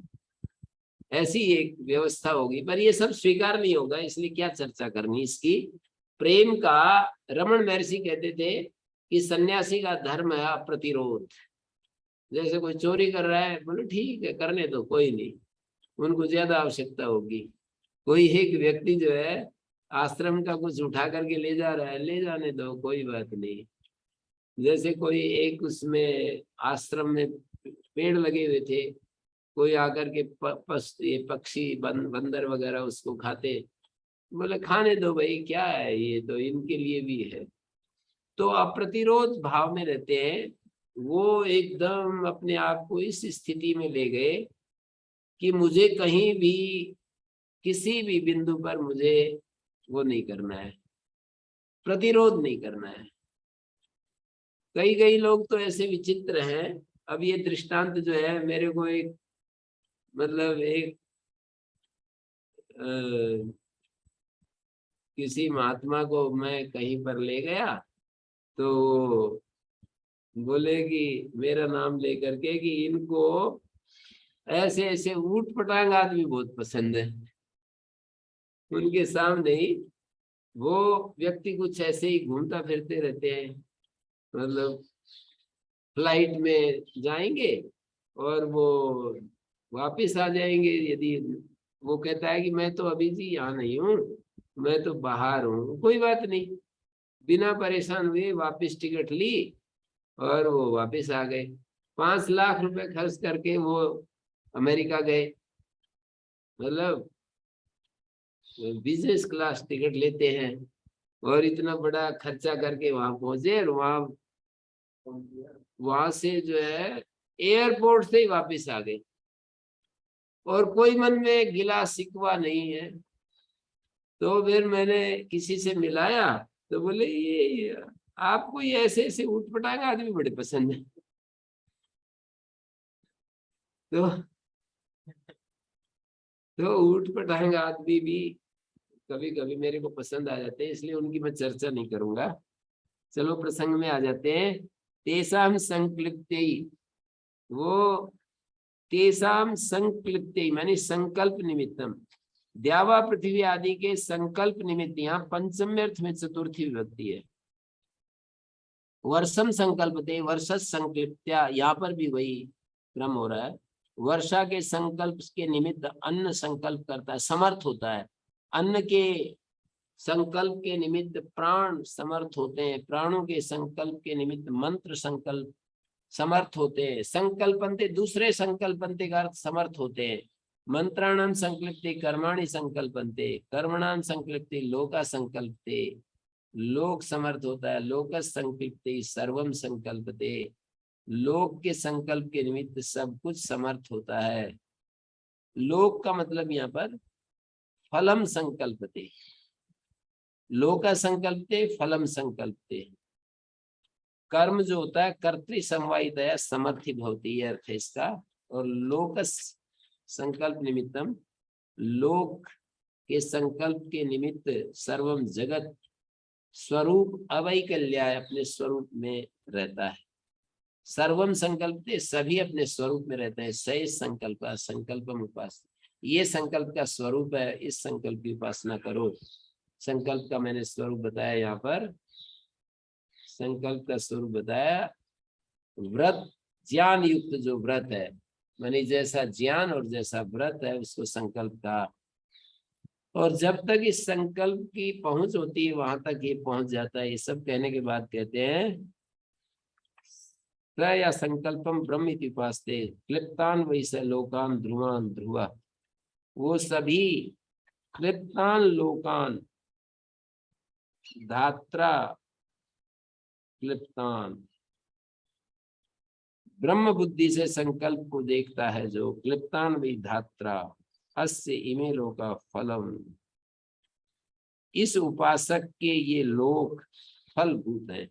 ऐसी एक व्यवस्था होगी, पर ये सब स्वीकार नहीं होगा, इसलिए क्या चर्चा करनी इसकी। प्रेम का, रमन महर्षि कहते थे कि सन्यासी का धर्म है अप्रतिरोध। जैसे कोई चोरी कर रहा है, बोले ठीक है करने दो, कोई नहीं, उनको ज्यादा आवश्यकता होगी। कोई एक व्यक्ति जो है आश्रम का कुछ उठा करके ले जा रहा है, ले जाने दो, कोई बात नहीं। जैसे कोई एक उसमें आश्रम में पेड़ लगे हुए थे, कोई आकर के ये पक्षी बंदर वगैरह उसको खाते, बोले खाने दो भाई, क्या है ये तो इनके लिए भी है। तो अप्रतिरोध भाव में रहते हैं। वो एकदम अपने आप को इस स्थिति में ले गए कि मुझे कहीं भी किसी भी बिंदु पर मुझे वो नहीं करना है, प्रतिरोध नहीं करना है। कई कई लोग तो ऐसे विचित्र हैं। अब ये दृष्टांत जो है, मेरे को एक मतलब एक किसी महात्मा को मैं कहीं पर ले गया, तो बोले कि मेरा नाम लेकर के कि इनको ऐसे ऐसे ऊट पटांग आदमी बहुत पसंद है। उनके सामने ही वो व्यक्ति कुछ ऐसे ही घूमता फिरते रहते हैं, मतलब फ्लाइट में जाएंगे और वो वापिस आ जाएंगे। यदि वो कहता है कि मैं तो अभी जी यहाँ नहीं हूँ, मैं तो बाहर हूँ, कोई बात नहीं, बिना परेशान हुए वापिस टिकट ली और वो वापिस आ गए। 5 लाख रुपए खर्च करके वो अमेरिका गए, मतलब बिजनेस क्लास टिकट लेते हैं और इतना बड़ा खर्चा करके वहां पहुंचे, और वहां से जो है एयरपोर्ट से ही वापस आ गए, और कोई मन में गिला शिकवा नहीं है। तो फिर मैंने किसी से मिलाया, तो बोले ये आपको ये ऐसे ऐसे उठपटांग आदमी बड़े पसंद है। तो उठपटांग आदमी भी कभी कभी मेरे को पसंद आ जाते हैं, इसलिए उनकी मैं चर्चा नहीं करूंगा। चलो प्रसंग में आ जाते हैं। तेसाम संक्लिप्ते, वो तेसाम संक्लिप्ते मानी संकल्प निमित्तम, द्यावा पृथ्वी आदि के संकल्प निमित्त, यहाँ पंचम्य अर्थ में चतुर्थी विभक्ति है। वर्षम संकल्पते, वर्ष संक्लिप्त्या, यहाँ पर भी वही क्रम हो रहा है। वर्षा के संकल्प के निमित्त अन्न संकल्प करता है, समर्थ होता है। अन्न के संकल्प के निमित्त प्राण समर्थ होते हैं, प्राणों के संकल्प के निमित्त मंत्र संकल्प समर्थ होते हैं। संकल्पन्ते, दूसरे संकल्पन्ते का अर्थ समर्थ होते हैं। मंत्राणाम संकल्पते कर्माणि संकल्पन्ते, कर्मणाम संकल्पते लोका संकल्पते, लोक समर्थ होता है। लोकस संकल्पते सर्वम संकल्पते, लोक के संकल्प के निमित्त सब कुछ समर्थ होता है। लोक का मतलब यहाँ पर फलम संकल्पते, लोका संकल्पते फलम संकल्पते। कर्म जो होता है कर्तृ समवायी दया समर्थि भवती, ये अर्थ है इसका। और लोकस संकल्प निमित्तम, लोक के संकल्प के निमित्त सर्वम जगत स्वरूप अवैकल्याय, अपने स्वरूप में रहता है। सर्वम संकल्प, सभी अपने स्वरूप में रहते हैं। सही संकल्प, संकल्पम उपासना, ये संकल्प का स्वरूप है, इस संकल्प की उपासना करो। संकल्प का मैंने स्वरूप बताया यहाँ पर। संकल्प का स्वरूप बताया व्रत, ज्ञान युक्त जो व्रत है, मानी जैसा ज्ञान और जैसा व्रत है उसको संकल्प का। और जब तक इस संकल्प की पहुंच होती है वहां तक ये पहुंच जाता है। ये सब कहने के बाद कहते हैं या संकल्पम ब्रह्म इति उपासते, क्लिप्तान वैसे लोकान ध्रुवान ध्रुवा, वो सभी क्लिप्तान लोकान, धात्रा क्लिप्तान, ब्रह्म बुद्धि से संकल्प को देखता है जो, क्लिप्तान वही धात्रा, अस्य इमे लोका फलम, इस उपासक के ये लोक फलभूत है।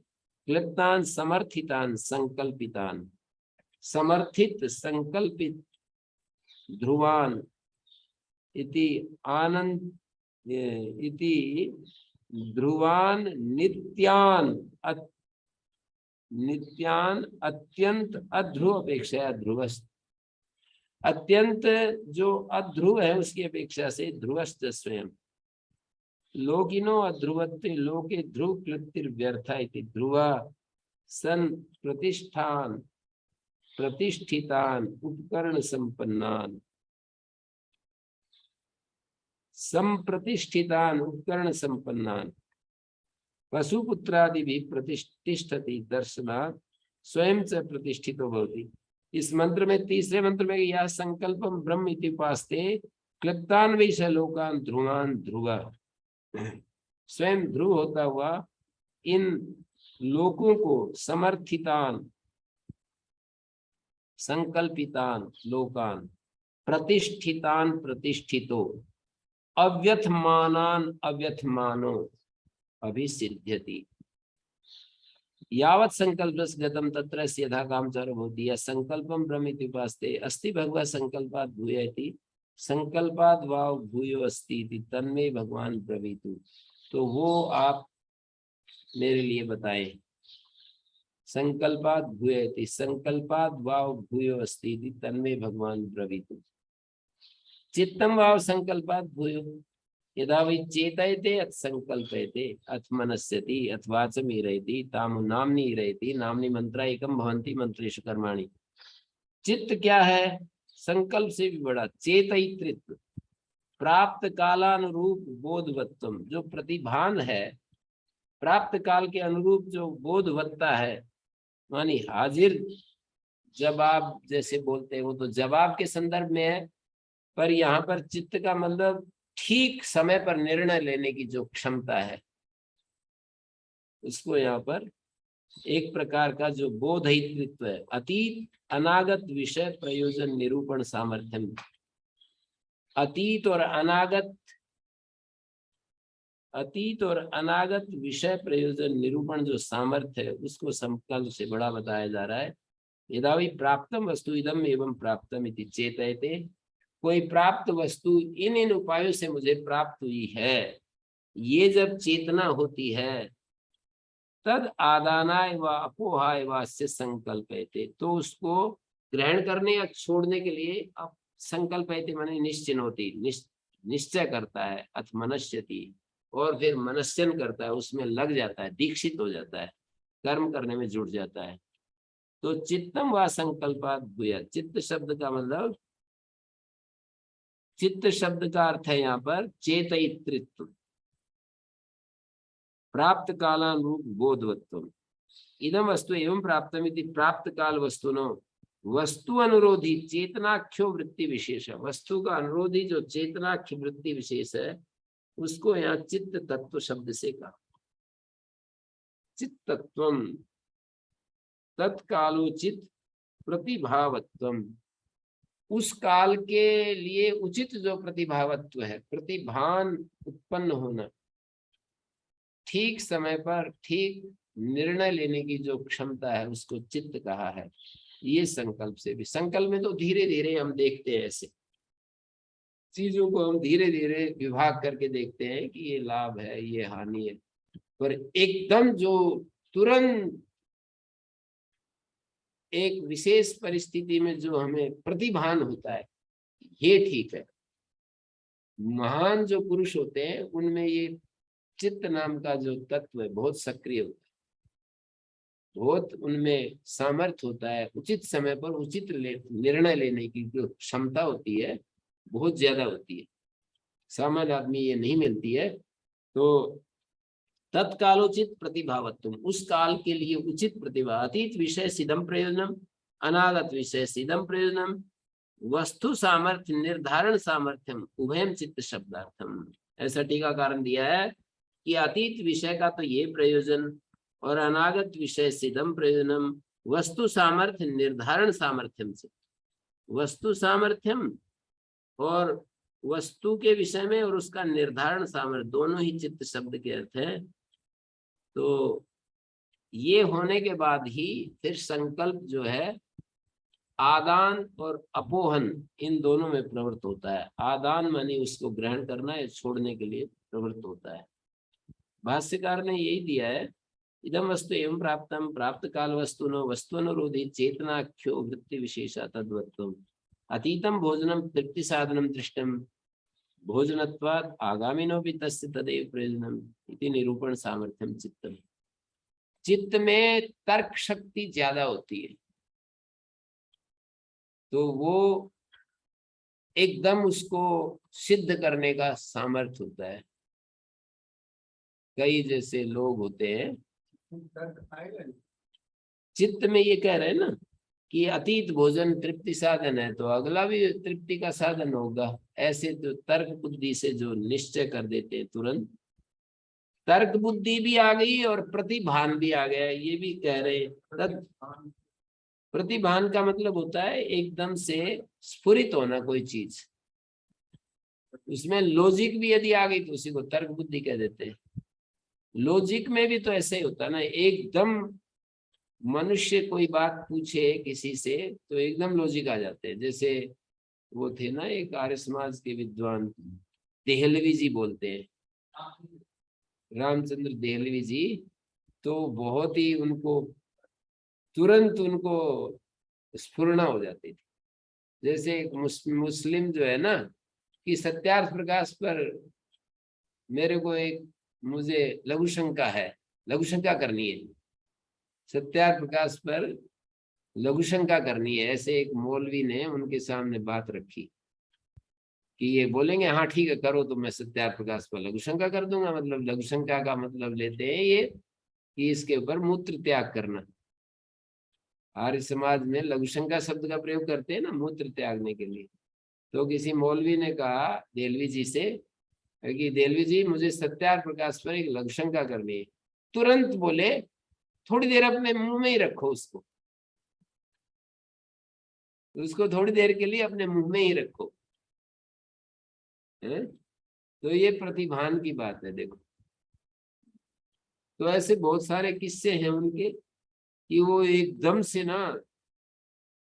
क्लिप्तान समर्थितान संकल्पितान, समर्थित संकल्पित, ध्रुवान इति आनंद इति ध्रुवान नित्यान, नित्यान अत्यंत अध्रुव अपेक्षा ध्रुवस्त, अत्यंत जो अध्रुव है उसकी अपेक्षा से ध्रुवस्त स्वयं। लोकिनो अध्रुवत्वे लोके ध्रुव क्लिप्तिर व्यर्था इति ध्रुवा सन प्रतिष्ठान प्रतिष्ठितान उपकरण संपन्नान, संप्रतिष्ठितान उपकरण संपन्नान पशुपुत्रादि भी प्रतिष्ठति दर्शनात् स्वयं च प्रतिष्ठितो भवति। इस मंत्र में, तीसरे मंत्र में, यह संकल्पम ब्रह्म इति उपास्ते क्लृप्तान वैश लोकान ध्रुवान ध्रुव, स्वयं ध्रुव होता हुआ इन लोकों को समर्थितान संकल्पितान लोकान प्रतिष्ठितान प्रतिष्ठितो अव्यथमानान अव्यथमानो अभिसिद्ध्यति। यावत् संकल्पस् गतं तत्र यथा कामचारो भवति। यह संकल्पम ब्रह्मिति उपास्ते अस्ति भगवः संकल्पात् भूयति संकल्पात् वाव भूयो अस्ति इति तन्मे भगवान ब्रवीतु। तो वो आप मेरे लिए बताएं। संकल्पात् भूयति संकल्पात् वाव भूयो अस्ति इति तन्मे भगवान ब्रवीतु। चित्तम वाव संकल्पात् भूयो यदा वै चेतयते अथ संकल्पयते अथ मनस्यति अथ वाचमीरयति तामु नाम्नीरयति नाम्नि मंत्रा एकम भवन्ति मंत्रेषु कर्माणि। चित्त क्या है? संकल्प से भी बड़ा चेतयित्रित्व, प्राप्त कालानुरूप बोधवत्तम, जो प्रतिभान है, प्राप्त काल के अनुरूप जो बोधवत्ता है, मानी हाजिर जवाब जैसे बोलते हैं, वो तो जवाब के संदर्भ में है, पर यहाँ पर चित्त का मतलब ठीक समय पर निर्णय लेने की जो क्षमता है, उसको यहाँ पर एक प्रकार का जो बोधयित्व है, अतीत अनागत विषय प्रयोजन निरूपण सामर्थ्यम। अतीत और अनागत विषय प्रयोजन निरूपण जो सामर्थ्य है, उसको संकल्प से बड़ा बताया जा रहा है। यदा वै प्राप्तम वस्तु इदम एवं प्राप्तम इति चेतयते, कोई प्राप्त वस्तु इन उपायों से मुझे प्राप्त हुई है, ये जब चेतना होती है, तद आदानाय व अपोहाय वास्य संकल्पयते, तो उसको ग्रहण करने या छोड़ने के लिए अब संकल्पयते माने निश्चिनोति, निश्चय करता है, अथ मनस्यति, और फिर मनस्यन करता है, उसमें लग जाता है, दीक्षित हो जाता है, कर्म करने में जुट जाता है। तो चित्तम व संकल्पात् भूय, चित्त शब्द का मतलब, चित्त शब्द का अर्थ है यहाँ पर चेतयित्रित्व, प्राप्त कालानुरूप बोधवत्व। इदम वस्तु एवं प्राप्तमिति प्राप्त काल वस्तुनो वस्तु अनुरोधी चेतनाख्यो वृत्ति विशेष, वस्तु का अनुरोधी जो चेतनाख्य वृत्ति विशेष है, उसको यहाँ चित्त तत्व शब्द से कहा। चित्तत्वम तत्कालोचित प्रतिभावत्वम, उस काल के लिए उचित जो प्रतिभावत्व है, प्रतिभान उत्पन्न होना, ठीक समय पर ठीक निर्णय लेने की जो क्षमता है, उसको चित्त कहा है। ये संकल्प से भी, संकल्प में तो धीरे धीरे हम देखते हैं, ऐसे चीजों को हम धीरे धीरे विभाग करके देखते हैं कि ये लाभ है, ये हानि है, पर एकदम जो तुरंत एक विशेष परिस्थिति में जो हमें प्रतिभान होता है, ये ठीक है। महान जो पुरुष होते हैं, उनमें ये चित्त नाम का जो तत्व है बहुत सक्रिय होता है, बहुत उनमें सामर्थ्य होता है, उचित समय पर उचित निर्णय लेने की जो क्षमता होती है बहुत ज्यादा होती है, सामान्य आदमी ये नहीं मिलती है। तो तत्कालोचित प्रतिभावत्व, उस काल के लिए उचित प्रतिभा, अतीत विषय सिद्धम प्रयोजनम अनागत विषय सिद्धम प्रयोजनम वस्तु सामर्थ्य निर्धारण सामर्थ्यम उभयम चित्त शब्दार्थम। ऐसा टीकाकार दिया है कि अतीत विषय का तो ये प्रयोजन और अनागत विषय सिद्धम प्रयोजनम वस्तु सामर्थ्य निर्धारण सामर्थ्यम से, वस्तु सामर्थ्यम और वस्तु के विषय में और उसका निर्धारण सामर्थ्य, दोनों ही चित्त शब्द के अर्थ है। तो ये होने के बाद ही फिर संकल्प जो है आदान और अपोहन, इन दोनों में प्रवृत्त होता है। आदान मानी उसको ग्रहण करना या छोड़ने के लिए प्रवृत्त होता है। भाष्यकार ने यही दिया है, इदम वस्तु एवं प्राप्तम प्राप्त काल वस्तु नो वस्तु अनुरोधी चेतनाख्यो वृत्ति विशेषा तद्वत्वम अतीतम भोजनम तृप्ति साधनम दृष्टम भोजनत्वाद आगामिनो भी तस्य तदेव प्रयोजनम इति निरूपण सामर्थ्यम चित्तम। चित्त में तर्क शक्ति ज्यादा होती है, तो वो एकदम उसको सिद्ध करने का सामर्थ्य होता है। कई जैसे लोग होते हैं, तर्क आएगा नहीं। चित्त में ये कह रहे हैं ना कि अतीत भोजन तृप्ति साधन है, तो अगला भी तृप्ति का साधन होगा। ऐसे तो तर्क बुद्धि से जो निश्चय कर देते हैं तुरंत, तर्क बुद्धि भी आ गई और प्रतिभान भी आ गया, ये भी कह रहे हैं। प्रतिभान का मतलब होता है एकदम से स्फुरित होना कोई चीज, उसमें लॉजिक भी यदि आ गई तो उसी को तर्क बुद्धि कह देते हैं। लॉजिक में भी तो ऐसे ही होता है ना, एकदम मनुष्य कोई बात पूछे किसी से तो एकदम लॉजिक आ जाते हैं। जैसे वो थे ना एक आर्य समाज के विद्वान, देहलवी जी बोलते हैं, रामचंद्र देहलवी जी, तो बहुत ही उनको तुरंत उनको स्फुरना हो जाती थी। जैसे एक मुस्लिम जो है ना कि सत्यार्थ प्रकाश पर मेरे को एक मुझे लघु शंका है, लघु शंका करनी है, सत्यार्थ प्रकाश पर लघु शंका करनी है, ऐसे एक मौलवी ने उनके सामने बात रखी कि ये बोलेंगे हाँ ठीक है करो, तो मैं सत्यार्थ प्रकाश पर लघु शंका कर दूंगा। मतलब लघु शंका का मतलब लेते हैं ये कि इसके ऊपर मूत्र त्याग करना। आर्य समाज में लघु शंका शब्द का प्रयोग करते हैं ना मूत्र त्यागने के लिए। तो किसी मौलवी ने कहा देहलवी जी से कि देहलवी जी मुझे सत्यार्थ प्रकाश पर एक लघु शंका करनी है। तुरंत बोले थोड़ी देर अपने मुंह में ही रखो उसको, उसको थोड़ी देर के लिए अपने मुंह में ही रखो। है? तो ये प्रतिभान की बात है। देखो तो ऐसे बहुत सारे किस्से हैं उनके कि वो एकदम से ना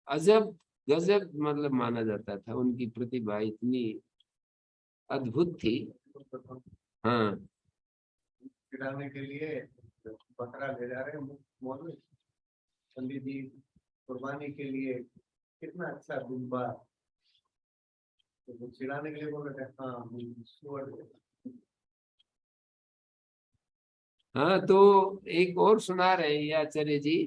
अजब गजब मतलब माना जाता था, उनकी प्रतिभा इतनी अद्भुत थी। हाँ खिलाने के लिए बकरा ले जा रहे हैं मौलवी पंडित जी, कुर्बानी के लिए कितना अच्छा दुम्बा, तो वो चिढ़ाने के लिए बोल रहे थे हाँ सुअर। हाँ, तो एक और सुना रहे हैं ये आचार्य जी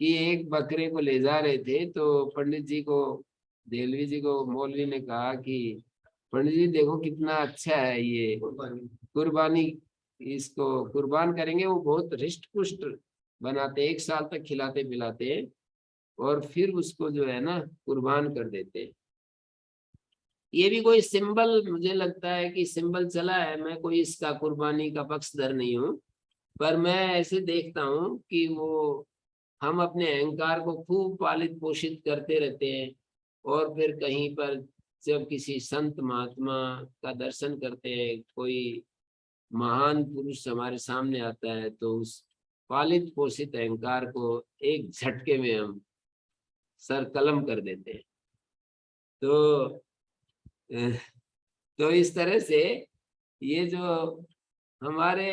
कि एक बकरे को ले जा रहे थे, तो पंडित जी को, देहलवी जी को मौलवी ने कहा कि पंडित जी देखो कितना अच्छा है ये कुर्बानी कुर्बानी, इसको कुर्बान करेंगे। वो बहुत हृष्ट पुष्ट बनाते, एक साल तक खिलाते पिलाते हैं और फिर उसको जो है ना कुर्बान कर देते हैं। ये भी कोई सिंबल, मुझे लगता है कि सिंबल चला है। मैं कोई इसका कुर्बानी का पक्षधर नहीं हूँ, पर मैं ऐसे देखता हूँ कि वो हम अपने अहंकार को खूब पालित पोषित करते रहते हैं और फिर कहीं पर जब किसी संत महात्मा का दर्शन करते हैं, कोई महान पुरुष हमारे सामने आता है, तो उस पालित पोषित अहंकार को एक झटके में हम सर कलम कर देते हैं। तो अ, तो इस तरह से ये जो हमारे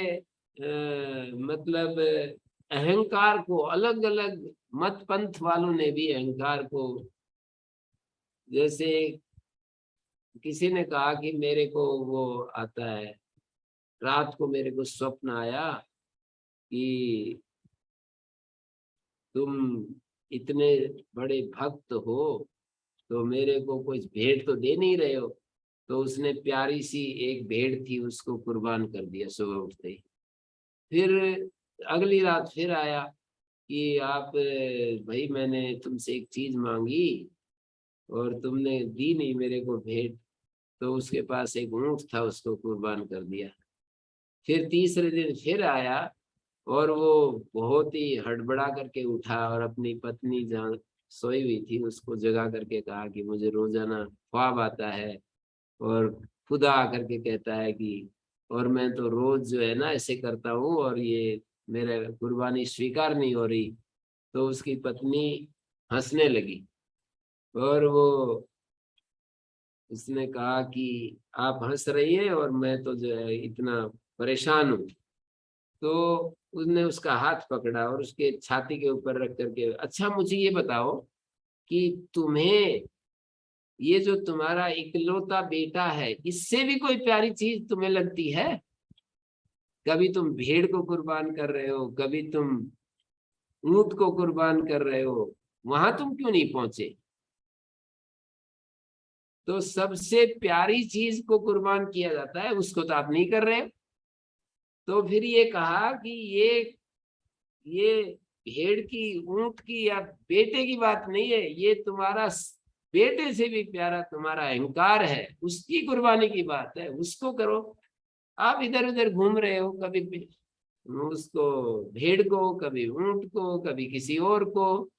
मतलब अहंकार को, अलग अलग मत पंथ वालों ने भी अहंकार को, जैसे किसी ने कहा कि मेरे को वो आता है, रात को मेरे को स्वप्न आया कि तुम इतने बड़े भक्त हो तो मेरे को कुछ भेंट तो दे नहीं रहे हो। तो उसने प्यारी सी एक भेड़ थी उसको कुर्बान कर दिया सुबह उठते ही। फिर अगली रात फिर आया कि आप भाई मैंने तुमसे एक चीज मांगी और तुमने दी नहीं मेरे को भेंट। तो उसके पास एक ऊंट था, उसको कुर्बान कर दिया। फिर तीसरे दिन फिर आया और वो बहुत ही हड़बड़ा करके उठा और अपनी पत्नी जहाँ सोई हुई थी उसको जगा करके कहा कि मुझे रोजाना ख्वाब आता है और खुदा आकर के कहता है कि, और मैं तो रोज जो है ना ऐसे करता हूँ और ये मेरा कुर्बानी स्वीकार नहीं हो रही। तो उसकी पत्नी हंसने लगी और वो उसने कहा कि आप हंस रही हैं और मैं तो जो है इतना परेशान हूँ। तो उसने उसका हाथ पकड़ा और उसके छाती के ऊपर रख करके, अच्छा मुझे ये बताओ कि तुम्हें ये जो तुम्हारा इकलौता बेटा है इससे भी कोई प्यारी चीज तुम्हें लगती है? कभी तुम भेड़ को कुर्बान कर रहे हो, कभी तुम ऊंट को कुर्बान कर रहे हो, वहां तुम क्यों नहीं पहुंचे? तो सबसे प्यारी चीज को कुर्बान किया जाता है, उसको तो आप नहीं कर रहे हो। तो फिर ये कहा कि ये भेड़ की, ऊंट की या बेटे की बात नहीं है, ये तुम्हारा बेटे से भी प्यारा तुम्हारा अहंकार है, उसकी कुर्बानी की बात है, उसको करो। आप इधर उधर घूम रहे हो, कभी उसको भेड़ को, कभी ऊंट को, कभी किसी और को।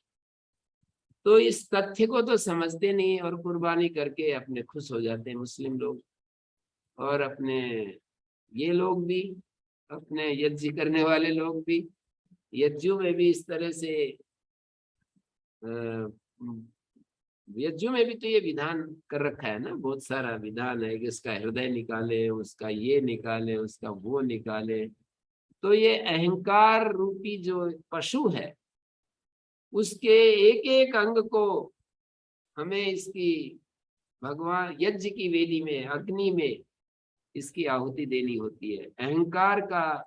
तो इस तथ्य को तो समझते नहीं और कुर्बानी करके अपने खुश हो जाते हैं मुस्लिम लोग। और अपने ये लोग भी, अपने यज्ञ करने वाले लोग भी, यज्ञों में भी इस तरह से यज्ञों में भी तो ये विधान कर रखा है ना, बहुत सारा विधान है कि उसका हृदय निकाले, उसका ये निकाले, उसका वो निकाले। तो ये अहंकार रूपी जो पशु है, उसके एक एक अंग को हमें इसकी भगवान यज्ञ की वेदी में, अग्नि में इसकी आहुति देनी होती है। अहंकार का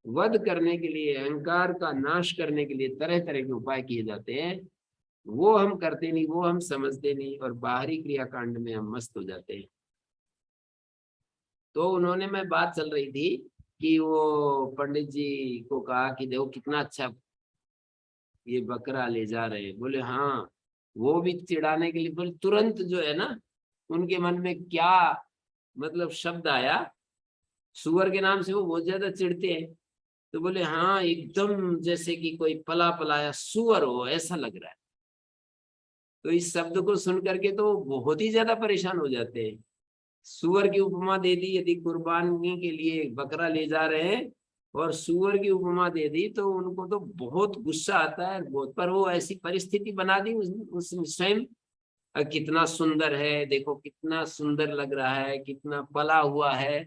वध करने के लिए, अहंकार का नाश करने के लिए तरह तरह के उपाय किए जाते हैं। वो हम करते नहीं, वो हम समझते नहीं, और बाहरी क्रियाकांड में हम मस्त हो जाते हैं। तो उन्होंने, मैं बात चल रही थी कि वो पंडित जी को कहा कि देखो कितना अच्छा ये बकरा ले जा रहे हैं। बोले हाँ, वो भी चिढ़ाने के लिए। बोले तुरंत जो है ना, उनके मन में क्या मतलब शब्द आया, सुअर के नाम से वो बहुत ज्यादा चिढ़ते हैं। तो बोले हाँ, एकदम जैसे कि कोई पला पलाया सुअर हो, ऐसा लग रहा है। तो इस शब्द को सुन करके तो बहुत ही ज्यादा परेशान हो जाते हैं। सुअर की उपमा दे दी, यदि कुर्बानी के लिए बकरा ले जा रहे हैं और सुअर की उपमा दे दी, तो उनको तो बहुत गुस्सा आता है बहुत। पर वो ऐसी परिस्थिति बना दी उस स्वयं, कितना सुंदर है, देखो कितना सुंदर लग रहा है, कितना पला हुआ है,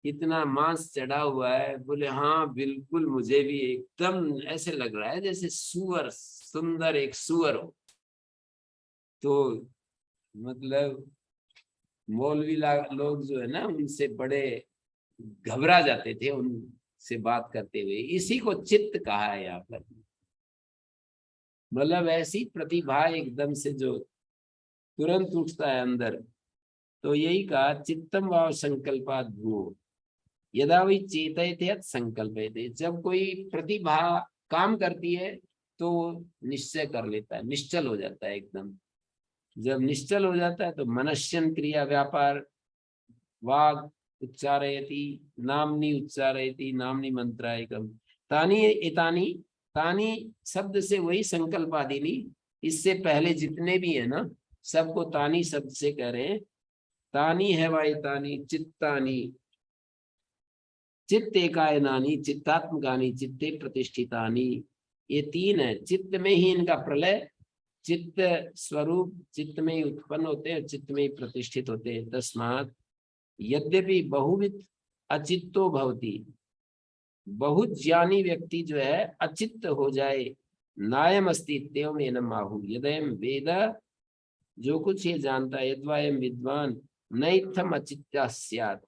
कितना मांस चढ़ा हुआ है। बोले हाँ बिल्कुल, मुझे भी एकदम ऐसे लग रहा है जैसे सुअर, सुंदर एक सुअर हो। तो मतलब मौलवी लोग जो है ना, उनसे बड़े घबरा जाते थे उनसे बात करते हुए। इसी को चित्त कहा है यहाँ पर। मतलब ऐसी प्रतिभा एकदम से जो तुरंत उठता है अंदर। तो यही कहा, चित्तम वाव संकल्पात भूव यदा वही चेतयते संकल्पयते। जब कोई प्रतिभा काम करती है तो निश्चय कर लेता है, निश्चल हो जाता है एकदम। जब निश्चल हो जाता है तो मनश्यन क्रिया व्यापार, वाग उच्चारयति, नामनी उच्चारयति, नामनी मंत्रायकम, तानी एतानी। तानी शब्द से वही संकल्प आदिनी, इससे पहले जितने भी है ना, सबको तानी शब्द से कह रहे हैं। तानी है वाई तानी चित्तानी, चित्त एकायनानी चित्तात्मकानी चित्ते प्रतिष्ठितानी। ये तीन है, चित्त में ही इनका प्रलय, चित्त स्वरूप चित्त में ही उत्पन्न होते हैं, चित्त में ही प्रतिष्ठित होते हैं। तस्मात् यद्यपि बहुविध अचित्तो भवति, बहुत ज्ञानी व्यक्ति जो है अचित्त हो जाए, नायम अस्तित्व में न माहु यदयम वेद, जो कुछ ये जानता है, यद्वायम विद्वान नैथम अचित्ता स्यात्,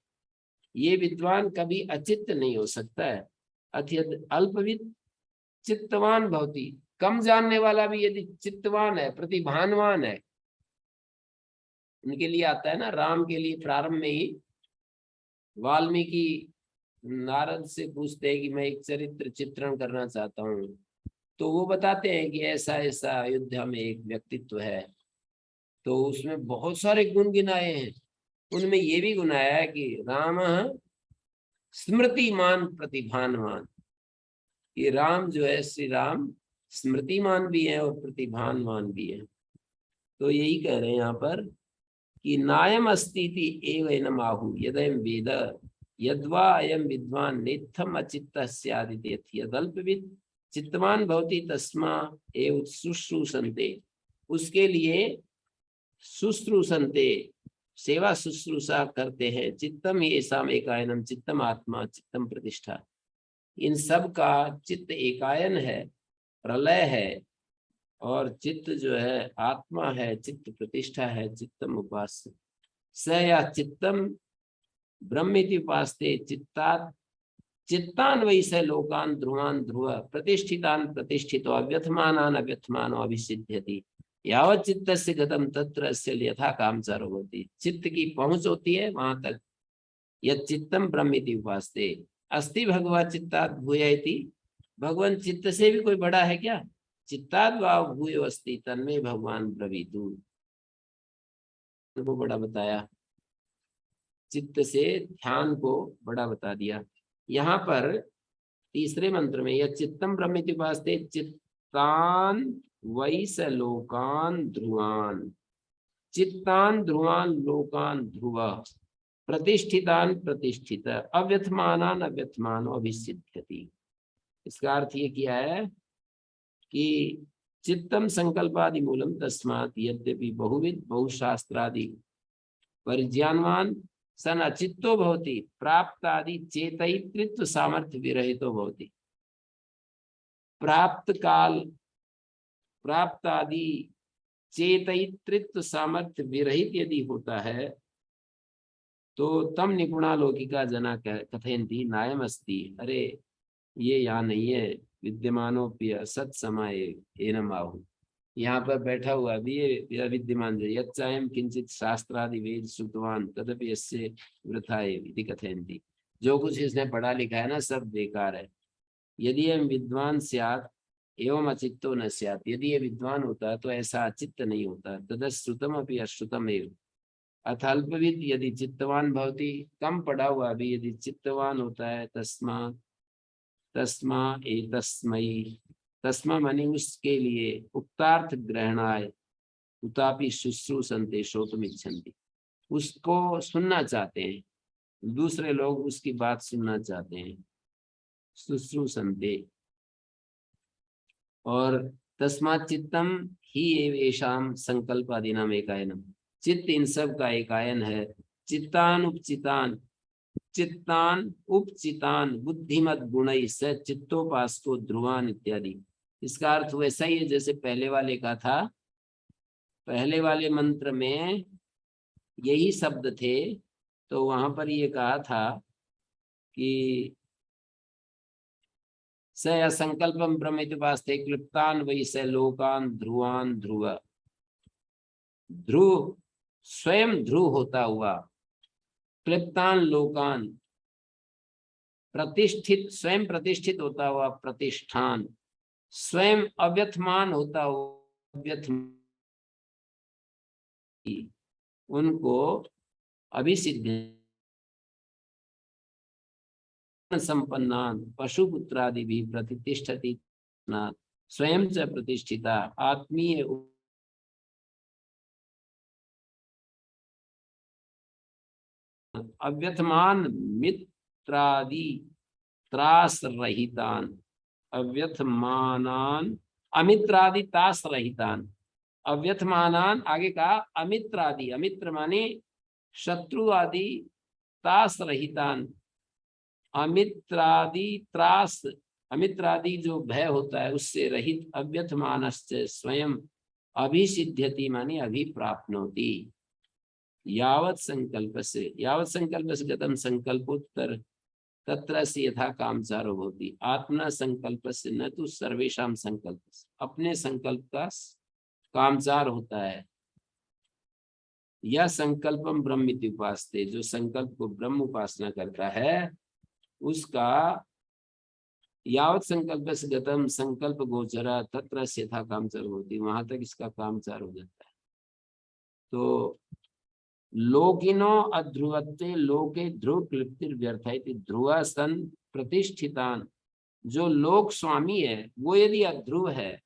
ये विद्वान कभी अचित्त नहीं हो सकता है। अत्यंत अल्पविद चित्तवान भवति, कम जानने वाला भी यदि चित्तवान है, प्रतिभानवान है, उनके लिए आता है ना, राम के लिए प्रारंभ में ही वाल्मीकि नारद से पूछते हैं कि मैं एक चरित्र चित्रण करना चाहता हूँ। तो वो बताते हैं कि ऐसा ऐसा अयोध्या में एक व्यक्तित्व है। तो उसमें बहुत सारे गुण गिनाए हैं, उनमें ये भी गुण आया है कि राम स्मृतिमान प्रतिभानवान। ये राम जो है, श्री राम स्मृतिमान भी है और प्रतिभानवान भी है। तो यही कह रहे हैं यहाँ पर कि नायम अस्तिति एवं आहु यदयम वेद यद्वा अयम विद्वान नेत्थम अचित्त स्यादिति यदल्पविद चित्तवान भवति तस्मा एव शुश्रूषन्ते। उसके लिए शुश्रूषन्ते, सेवा शुश्रूषा करते हैं। चित्तम ये साम एकायनम चित्तम आत्मा चित्तम प्रतिष्ठा। इन सब का चित्त एकायन है, प्रलय है, और चित्त जो है आत्मा है, चित्त प्रतिष्ठा है, चित्तम उपास्य स या चित्तम ब्रह्मेति उपास्ते चित्तात् चित्तान वै स लोकान ध्रुवान ध्रुव प्रतिष्ठितान प्रतिष्ठितो अव्यथमानान अव्यथमानो अभिसिद्ध्यति। यावत चित्तस्य गतम तत्र अस्य यथा कामचारो होती, चित्त की पहुंच होती है वहां तक। यत् चित्तम ब्रह्मेति उपास्ते अस्ति भगवा चित्तात् भूयति, भगवान चित्त से भी कोई बड़ा है क्या? चित्ताद् वा भूयो अस्ति तन्मे भगवान ब्रवीतु, को बड़ा बताया, चित्त से ध्यान को बड़ा बता दिया। यहाँ पर तीसरे मंत्र में यह चित्तम ब्रह्मेति उपास्ते चित्तान वैस लोकान ध्रुवान, चित्तान ध्रुवान लोकान ध्रुव, प्रतिष्ठितान प्रतिष्ठित, अव्यथमानान अव्यथमानो अभिसिद्ध्यति। इसका अर्थ ये किया है कि चित्तम संकल्पादि मूलम तस्मात् यद्यपि बहुविध बहुशास्त्रादि परिज्ञानवान सन अचित्तो भवति प्राप्तादि चेतयित्रित्व सामर्थ्य विरहितो भवति। प्राप्त काल प्राप्त आदि चेतयित्रित्व सामर्थ्य विरहित यदि होता है तो तम निपुणा लौकिका जना कथयन्ति नायम अस्ति, अरे ये यहाँ नहीं है, विद्यमानोप्य सत्समय एनम आहु, यहाँ पर बैठा हुआ भी ये विद्यमान है, यच्चायम किंचित शास्त्रादि वेद श्रुतवान तदपि यस्य वृथा इति कथयन्ति। जो कुछ इसने पढ़ा लिखा है ना सब बेकार है। यदि हम विद्वान स्यात् एवं अचित्तो न स्यात्, यदि ये विद्वान होता तो ऐसा अचित्त नहीं होता। तदश्रुतम अपि अश्रुतम एव, अथ अल्पविद यदि चित्तवान भवति, कम पढ़ा हुआ भी यदि चित्तवान होता है, तस्मा एतस्मै, तस्मा माने उसके लिए, उक्तार्थ ग्रहणाय उतापि शुश्रूषन्ते श्रोतुमिच्छन्ति, उसको सुनना चाहते हैं, दूसरे लोग उसकी बात सुनना चाहते हैं, शुश्रूषन्ते। और तस्मात् चित्तम ही एवेषाम संकल्पादीनाम एकायनम, चित्त इन सब का एकायन है। चित्तान उपचितान, चित्तान उपचितान बुद्धिमत गुणै स चित्तोपासको ध्रुवान इत्यादि। इसका अर्थ वैसा ही है जैसे पहले वाले का था। पहले वाले मंत्र में यही शब्द थे, तो वहां पर ये कहा था कि स असंकल्पम ब्रह्मेति उपास्ते क्लिप्तान वै स लोकान ध्रुवान ध्रुव, ध्रुव स्वयं ध्रुव होता हुआ, क्लिप्तान लोकान प्रतिष्ठित, स्वयं प्रतिष्ठित होता हुआ प्रतिष्ठान, स्वयं अव्यथमान होता हुआ अव्यथमान, उनको अभिसिद्ध संपन्नान पशुपुत्रादि भी प्रतिष्ठति, स्वयं च प्रतिष्ठिता आत्मीय अव्यथमान मित्रादि त्रास रहितान, अव्यथमानान अमित्रादि तास रहितान, अव्यथमानान आगे कहा अमित्रादि, अमित्र माने शत्रु आदि, तास रहितान अमित्रादि त्रास, अमित्रादि जो भय होता है उससे रहित, अव्यथमानश्च स्वयं अभिसिद्ध्यति माने अभिप्राप्नोति। यावत् संकल्प से गतम संकल्पोत्तर तत्र से यथा कामचारो होती, आत्मना संकल्प से न तो सर्वेशम संकल्प, अपने संकल्प का कामचार होता है। यह संकल्पम ब्रह्मिति उपास्ते, जो संकल्प को ब्रह्म उपासना करता है उसका यावत संकल्प से गतम संकल्प गोचरा तत्र से यथा कामचार होती, वहां तक इसका कामचार हो जाता है। तो लोकिनो अध्रुवत्ते लोके ध्रुव क्लिप्तिर व्यर्थ है, ध्रुव सन प्रतिष्ठितान, जो लोक स्वामी है वो यदि अध्रुव है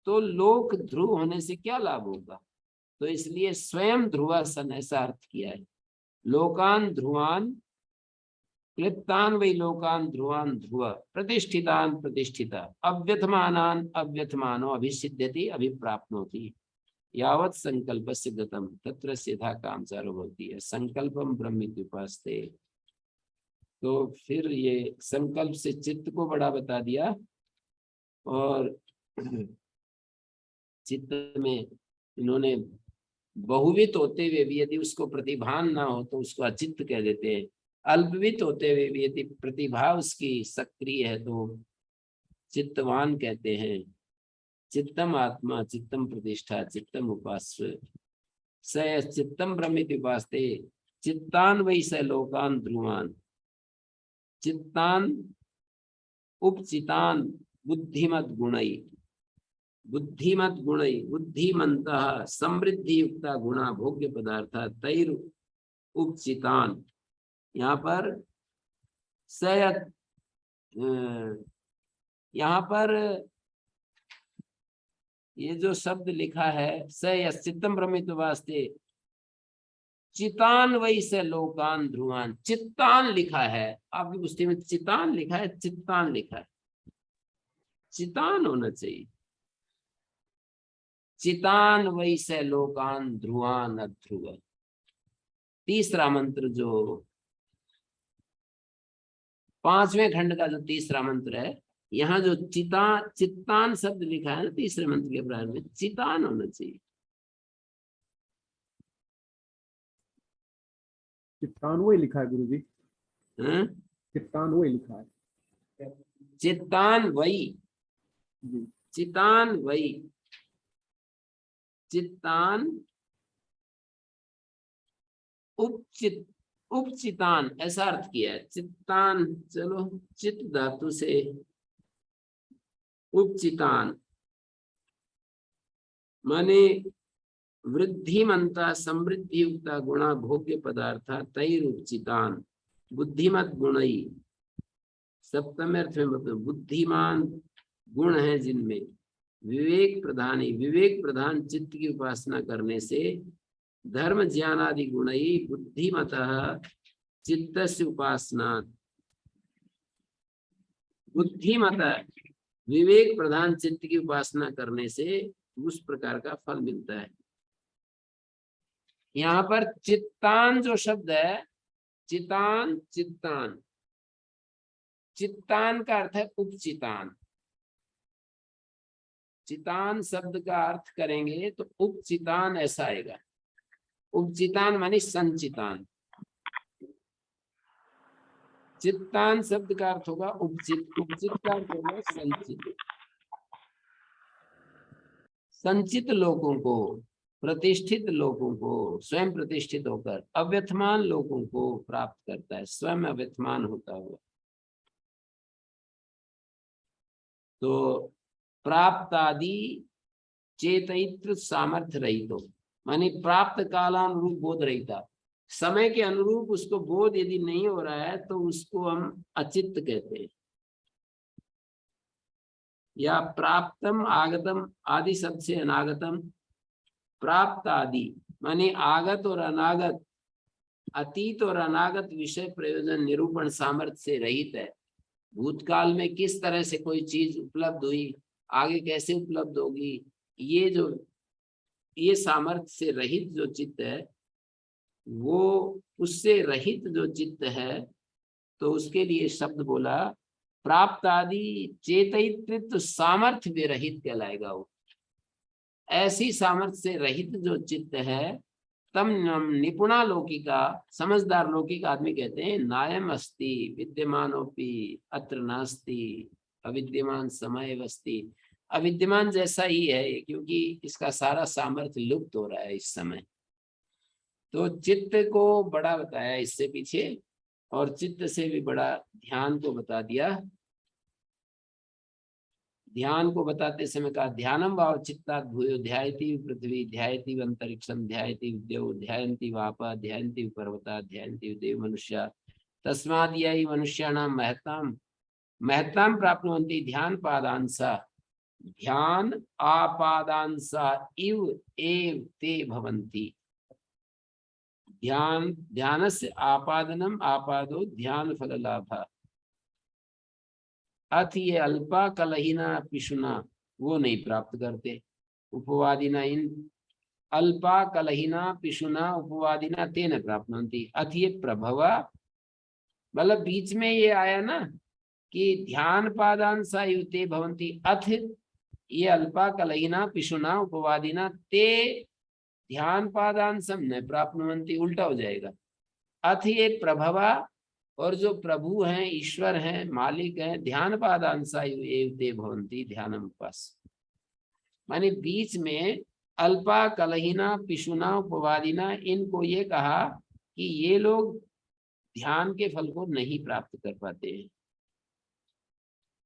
तो लोक ध्रुव होने से क्या लाभ होगा? तो इसलिए स्वयं ध्रुव सन ऐसा अर्थ किया है। लोकान ध्रुवान क्लिप्तान वै लोकान ध्रुवान ध्रुव, प्रतिष्ठितान प्रतिष्ठिता, अव्यथमानान अव्यथमानो अभिसिद्ध्यति अभिप्राप्नोति। यावत् संकल्प से गतम तत्र से यथा कामचारो होती है, संकल्पम ब्रह्मिति उपास्ते। तो फिर ये संकल्प से चित्त को बड़ा बता दिया, और चित्त में इन्होंने बहुवित होते हुए भी यदि उसको प्रतिभान ना हो तो उसको अचित्त कह देते हैं, अल्पवित होते हुए भी यदि प्रतिभा उसकी सक्रिय है तो चित्तवान कहते हैं। चित्तम आत्मा चित्तम प्रतिष्ठा चित्तम उपास्य स चित्तम ब्रह्मिति उपास्ते चित्तान वै स लोकान ध्रुवान चित्तान उपचितान बुद्धिमत गुणै बुद्धिमन्तः समृद्धि युक्ता गुणा भोग्य पदार्थ तैर उपचितान। यहाँ पर यहाँ पर ये जो शब्द लिखा है स चित्तम ब्रह्मित वास्ते चितान वै से लोकान ध्रुवान, चित्तान लिखा है आपकी पुस्तक में, चितान लिखा है चित्तान लिखा है, चितान होना चाहिए। चितान वै से लोकान ध्रुवान अध्रुव। तीसरा मंत्र जो 5वें खंड का जो तीसरा मंत्र है, यहाँ जो चित्तान शब्द लिखा है ना तीसरे मंत्र के प्रारंभ में, चितान होना चाहिए। चित्तान वही लिखा है गुरुजी, चित्तान वही लिखा है, चित्तान वही, चितान वही, चित्तान उपचितान ऐसा अर्थ किया है। चित्तान, चलो चित्त धातु से उपचितान माने वृद्धिमंता समृद्धि युक्ता गुणा भोग्य पदार्थ तैर उपचितान बुद्धिमत गुणई। सप्तम अर्थ में मतलब बुद्धिमान गुण है जिनमें विवेक प्रधान चित्त की उपासना करने से धर्म ज्ञान आदि गुणई बुद्धिमतः चित्तस्य उपासना। बुद्धिमतः विवेक प्रधान चित्त की उपासना करने से उस प्रकार का फल मिलता है। यहाँ पर चित्तान जो शब्द है, चितान चित्तान, चित्तान का अर्थ है उपचितान। चितान शब्द का अर्थ करेंगे तो उपचितान ऐसा आएगा। उपचितान मानी संचितान, चित्तान शब्द का अर्थ होगा उपचित, उपचित का अर्थ होगा संचित। संचित लोगों को, प्रतिष्ठित लोगों को, स्वयं प्रतिष्ठित होकर अव्यथमान लोगों को प्राप्त करता है, स्वयं अव्यथमान होता हुआ। तो प्राप्त आदि चेतयित्र सामर्थ्य रहितो माने प्राप्त कालानुरूप बोध रहता, समय के अनुरूप उसको बोध यदि नहीं हो रहा है तो उसको हम अचित्त कहते हैं। या प्राप्तम आगतम आदि शब्द से अनागतम, प्राप्त आदि माने आगत और अनागत, अतीत और अनागत विषय प्रयोजन निरूपण सामर्थ्य से रहित है। भूतकाल में किस तरह से कोई चीज उपलब्ध हुई, आगे कैसे उपलब्ध होगी, ये सामर्थ्य से रहित जो चित्त है, वो उससे रहित जो चित्त है, तो उसके लिए शब्द बोला प्राप्त आदि चेतयित्व सामर्थ्य विरहित कहलाएगा। वो ऐसी सामर्थ्य से रहित जो चित्त है, तम निपुणा लौकिका, समझदार लौकिक आदमी कहते हैं नायम अस्ति विद्यमानोपि अत्र नास्ति अविद्यमान समय वस्ति। अविद्यमान जैसा ही है क्योंकि इसका सारा सामर्थ्य लुप्त हो रहा है इस समय। तो चित्त को बड़ा बताया इससे पीछे, और चित्त से भी बड़ा ध्यान को बता दिया। ध्यान को बताते समय कहा ध्यानम भाव चित्तात् भूयो ध्यायति पृथ्वी ध्यायति अंतरिक्षम ध्यायति विद्यो ध्यायन्ति वापा ध्यायन्ति पर्वता ध्यायन्ति देव मनुष्या तस्माद् यही मनुष्याणां महत्तां प्राप्नुवन्ति ध्यान पादांसा ध्यान आपादांसा इव एव ते भवन्ति। ध्यानस्य आपादनम आपादो ध्यान फल लाभ। अथ ये अल्पा कलहिना पिशुना वो नहीं प्राप्त करते। उपवादिना इन अल्पा कलहिना पिशुना उपवादिना तेन प्राप्नुवन्ति। अथ ये प्रभवा, मतलब बीच में ये आया ना कि ध्यान पादांसा युते भवन्ति, अथ ये अल्पा कलहिना पिशुना उपवादिना ते ध्यान पादांसम न प्राप्नुवन्ति, उल्टा हो जाएगा। अथ ये प्रभवा, और जो प्रभु हैं, ईश्वर हैं, मालिक हैं, ध्यान पादांसा एव ते भवन्ति ध्यानम उपास। माने बीच में अल्पा कलहिना पिशुना उपवादिना, इनको ये कहा कि ये लोग ध्यान के फल को नहीं प्राप्त कर पाते हैं,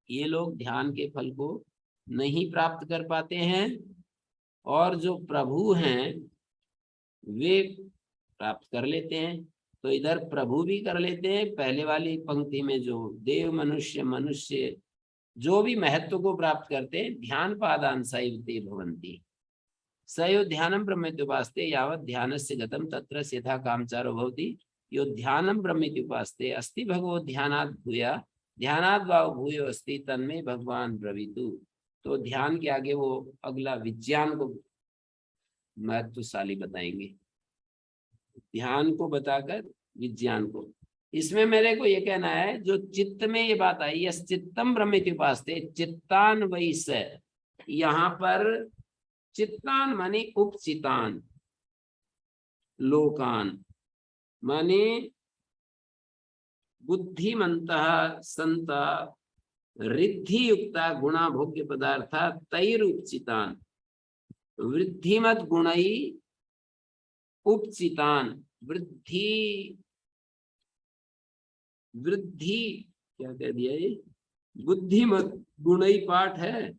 ये लोग ध्यान के फल को नहीं प्राप्त कर पाते हैं, और जो प्रभु हैं वे प्राप्त कर लेते हैं। तो इधर प्रभु भी कर लेते हैं, पहले वाली पंक्ति में जो देव मनुष्य मनुष्य जो भी महत्व को प्राप्त करते हैं, ध्यान पादांसाइव ते भवन्ति सयो ध्यानम ब्रह्मेत्युपास्ते यावत् ध्यानस्य गतम तत्र यथा कामचारो भवति यो ध्यानम ब्रह्मेत्युपास्ते अस्ति भगवो ध्यानात् भूया ध्यानात् वाव भूयो अस्ति तन्मे भगवान ब्रवीतु। तो ध्यान के आगे वो अगला विज्ञान को महत्वशाली बताएंगे, ध्यान को बताकर विज्ञान को। इसमें मेरे को ये कहना है, जो चित्त में ये बात आई, यस चित्तम ब्रह्मेत्युपास्ते चित्तान वैस, यहाँ पर चित्तान माने उपचितान, लोकान माने बुद्धिमंतः संता रिद्धि युक्ता गुणा भोग्य पदार्था तैरुपचितान वृद्धिमत गुणई उपचितान। वृद्धि क्या कह दिया ये, बुद्धिमत गुणई पाठ है,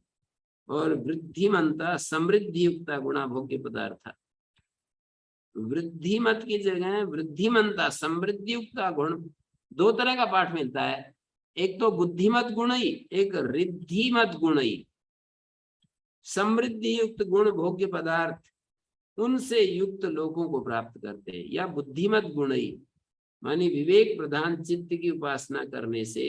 और वृद्धिमंता समृद्धि युक्ता गुणा भोग्य पदार्थ। वृद्धिमत की जगह वृद्धिमंता समृद्धि युक्ता गुण, दो तरह का पाठ मिलता है, एक तो बुद्धिमत गुणई, एक रिद्धिमत गुणई। समृद्धि युक्त गुण भोग्य पदार्थ उनसे युक्त लोगों को प्राप्त करते हैं, या बुद्धिमत गुणई मानी विवेक प्रधान चित्त की उपासना करने से,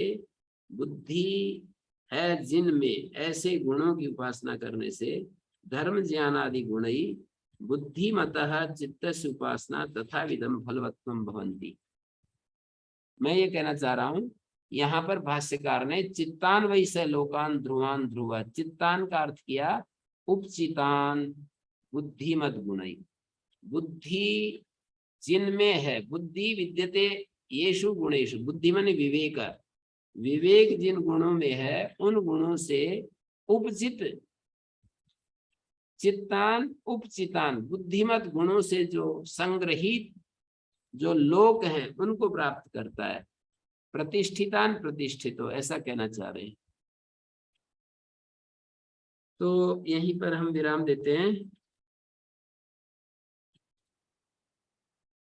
बुद्धि है जिनमें ऐसे गुणों की उपासना करने से धर्म ज्ञान आदि गुणई बुद्धिमतः चित्तस्य उपासना तथा विधम फलवत्वम भवन्ति। मैं ये कहना चाह रहा हूं, यहाँ पर भाष्यकार ने चित्तान वैसे लोकान ध्रुवान ध्रुव, चित्तान का अर्थ किया उपचितान बुद्धिमत गुणई। बुद्धि जिनमें है, बुद्धि विद्यते येषु गुणेषु, बुद्धि माने विवेक, विवेक जिन गुणों में है उन गुणों से उपचित, चित्तान उपचितान बुद्धिमत गुणों से जो संग्रहित जो लोक हैं उनको प्राप्त करता है। प्रतिष्ठितान प्रतिष्ठितो, ऐसा कहना चाह रहे हैं। तो यहीं पर हम विराम देते हैं।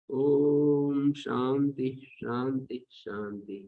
ओम शांति शांति शांति।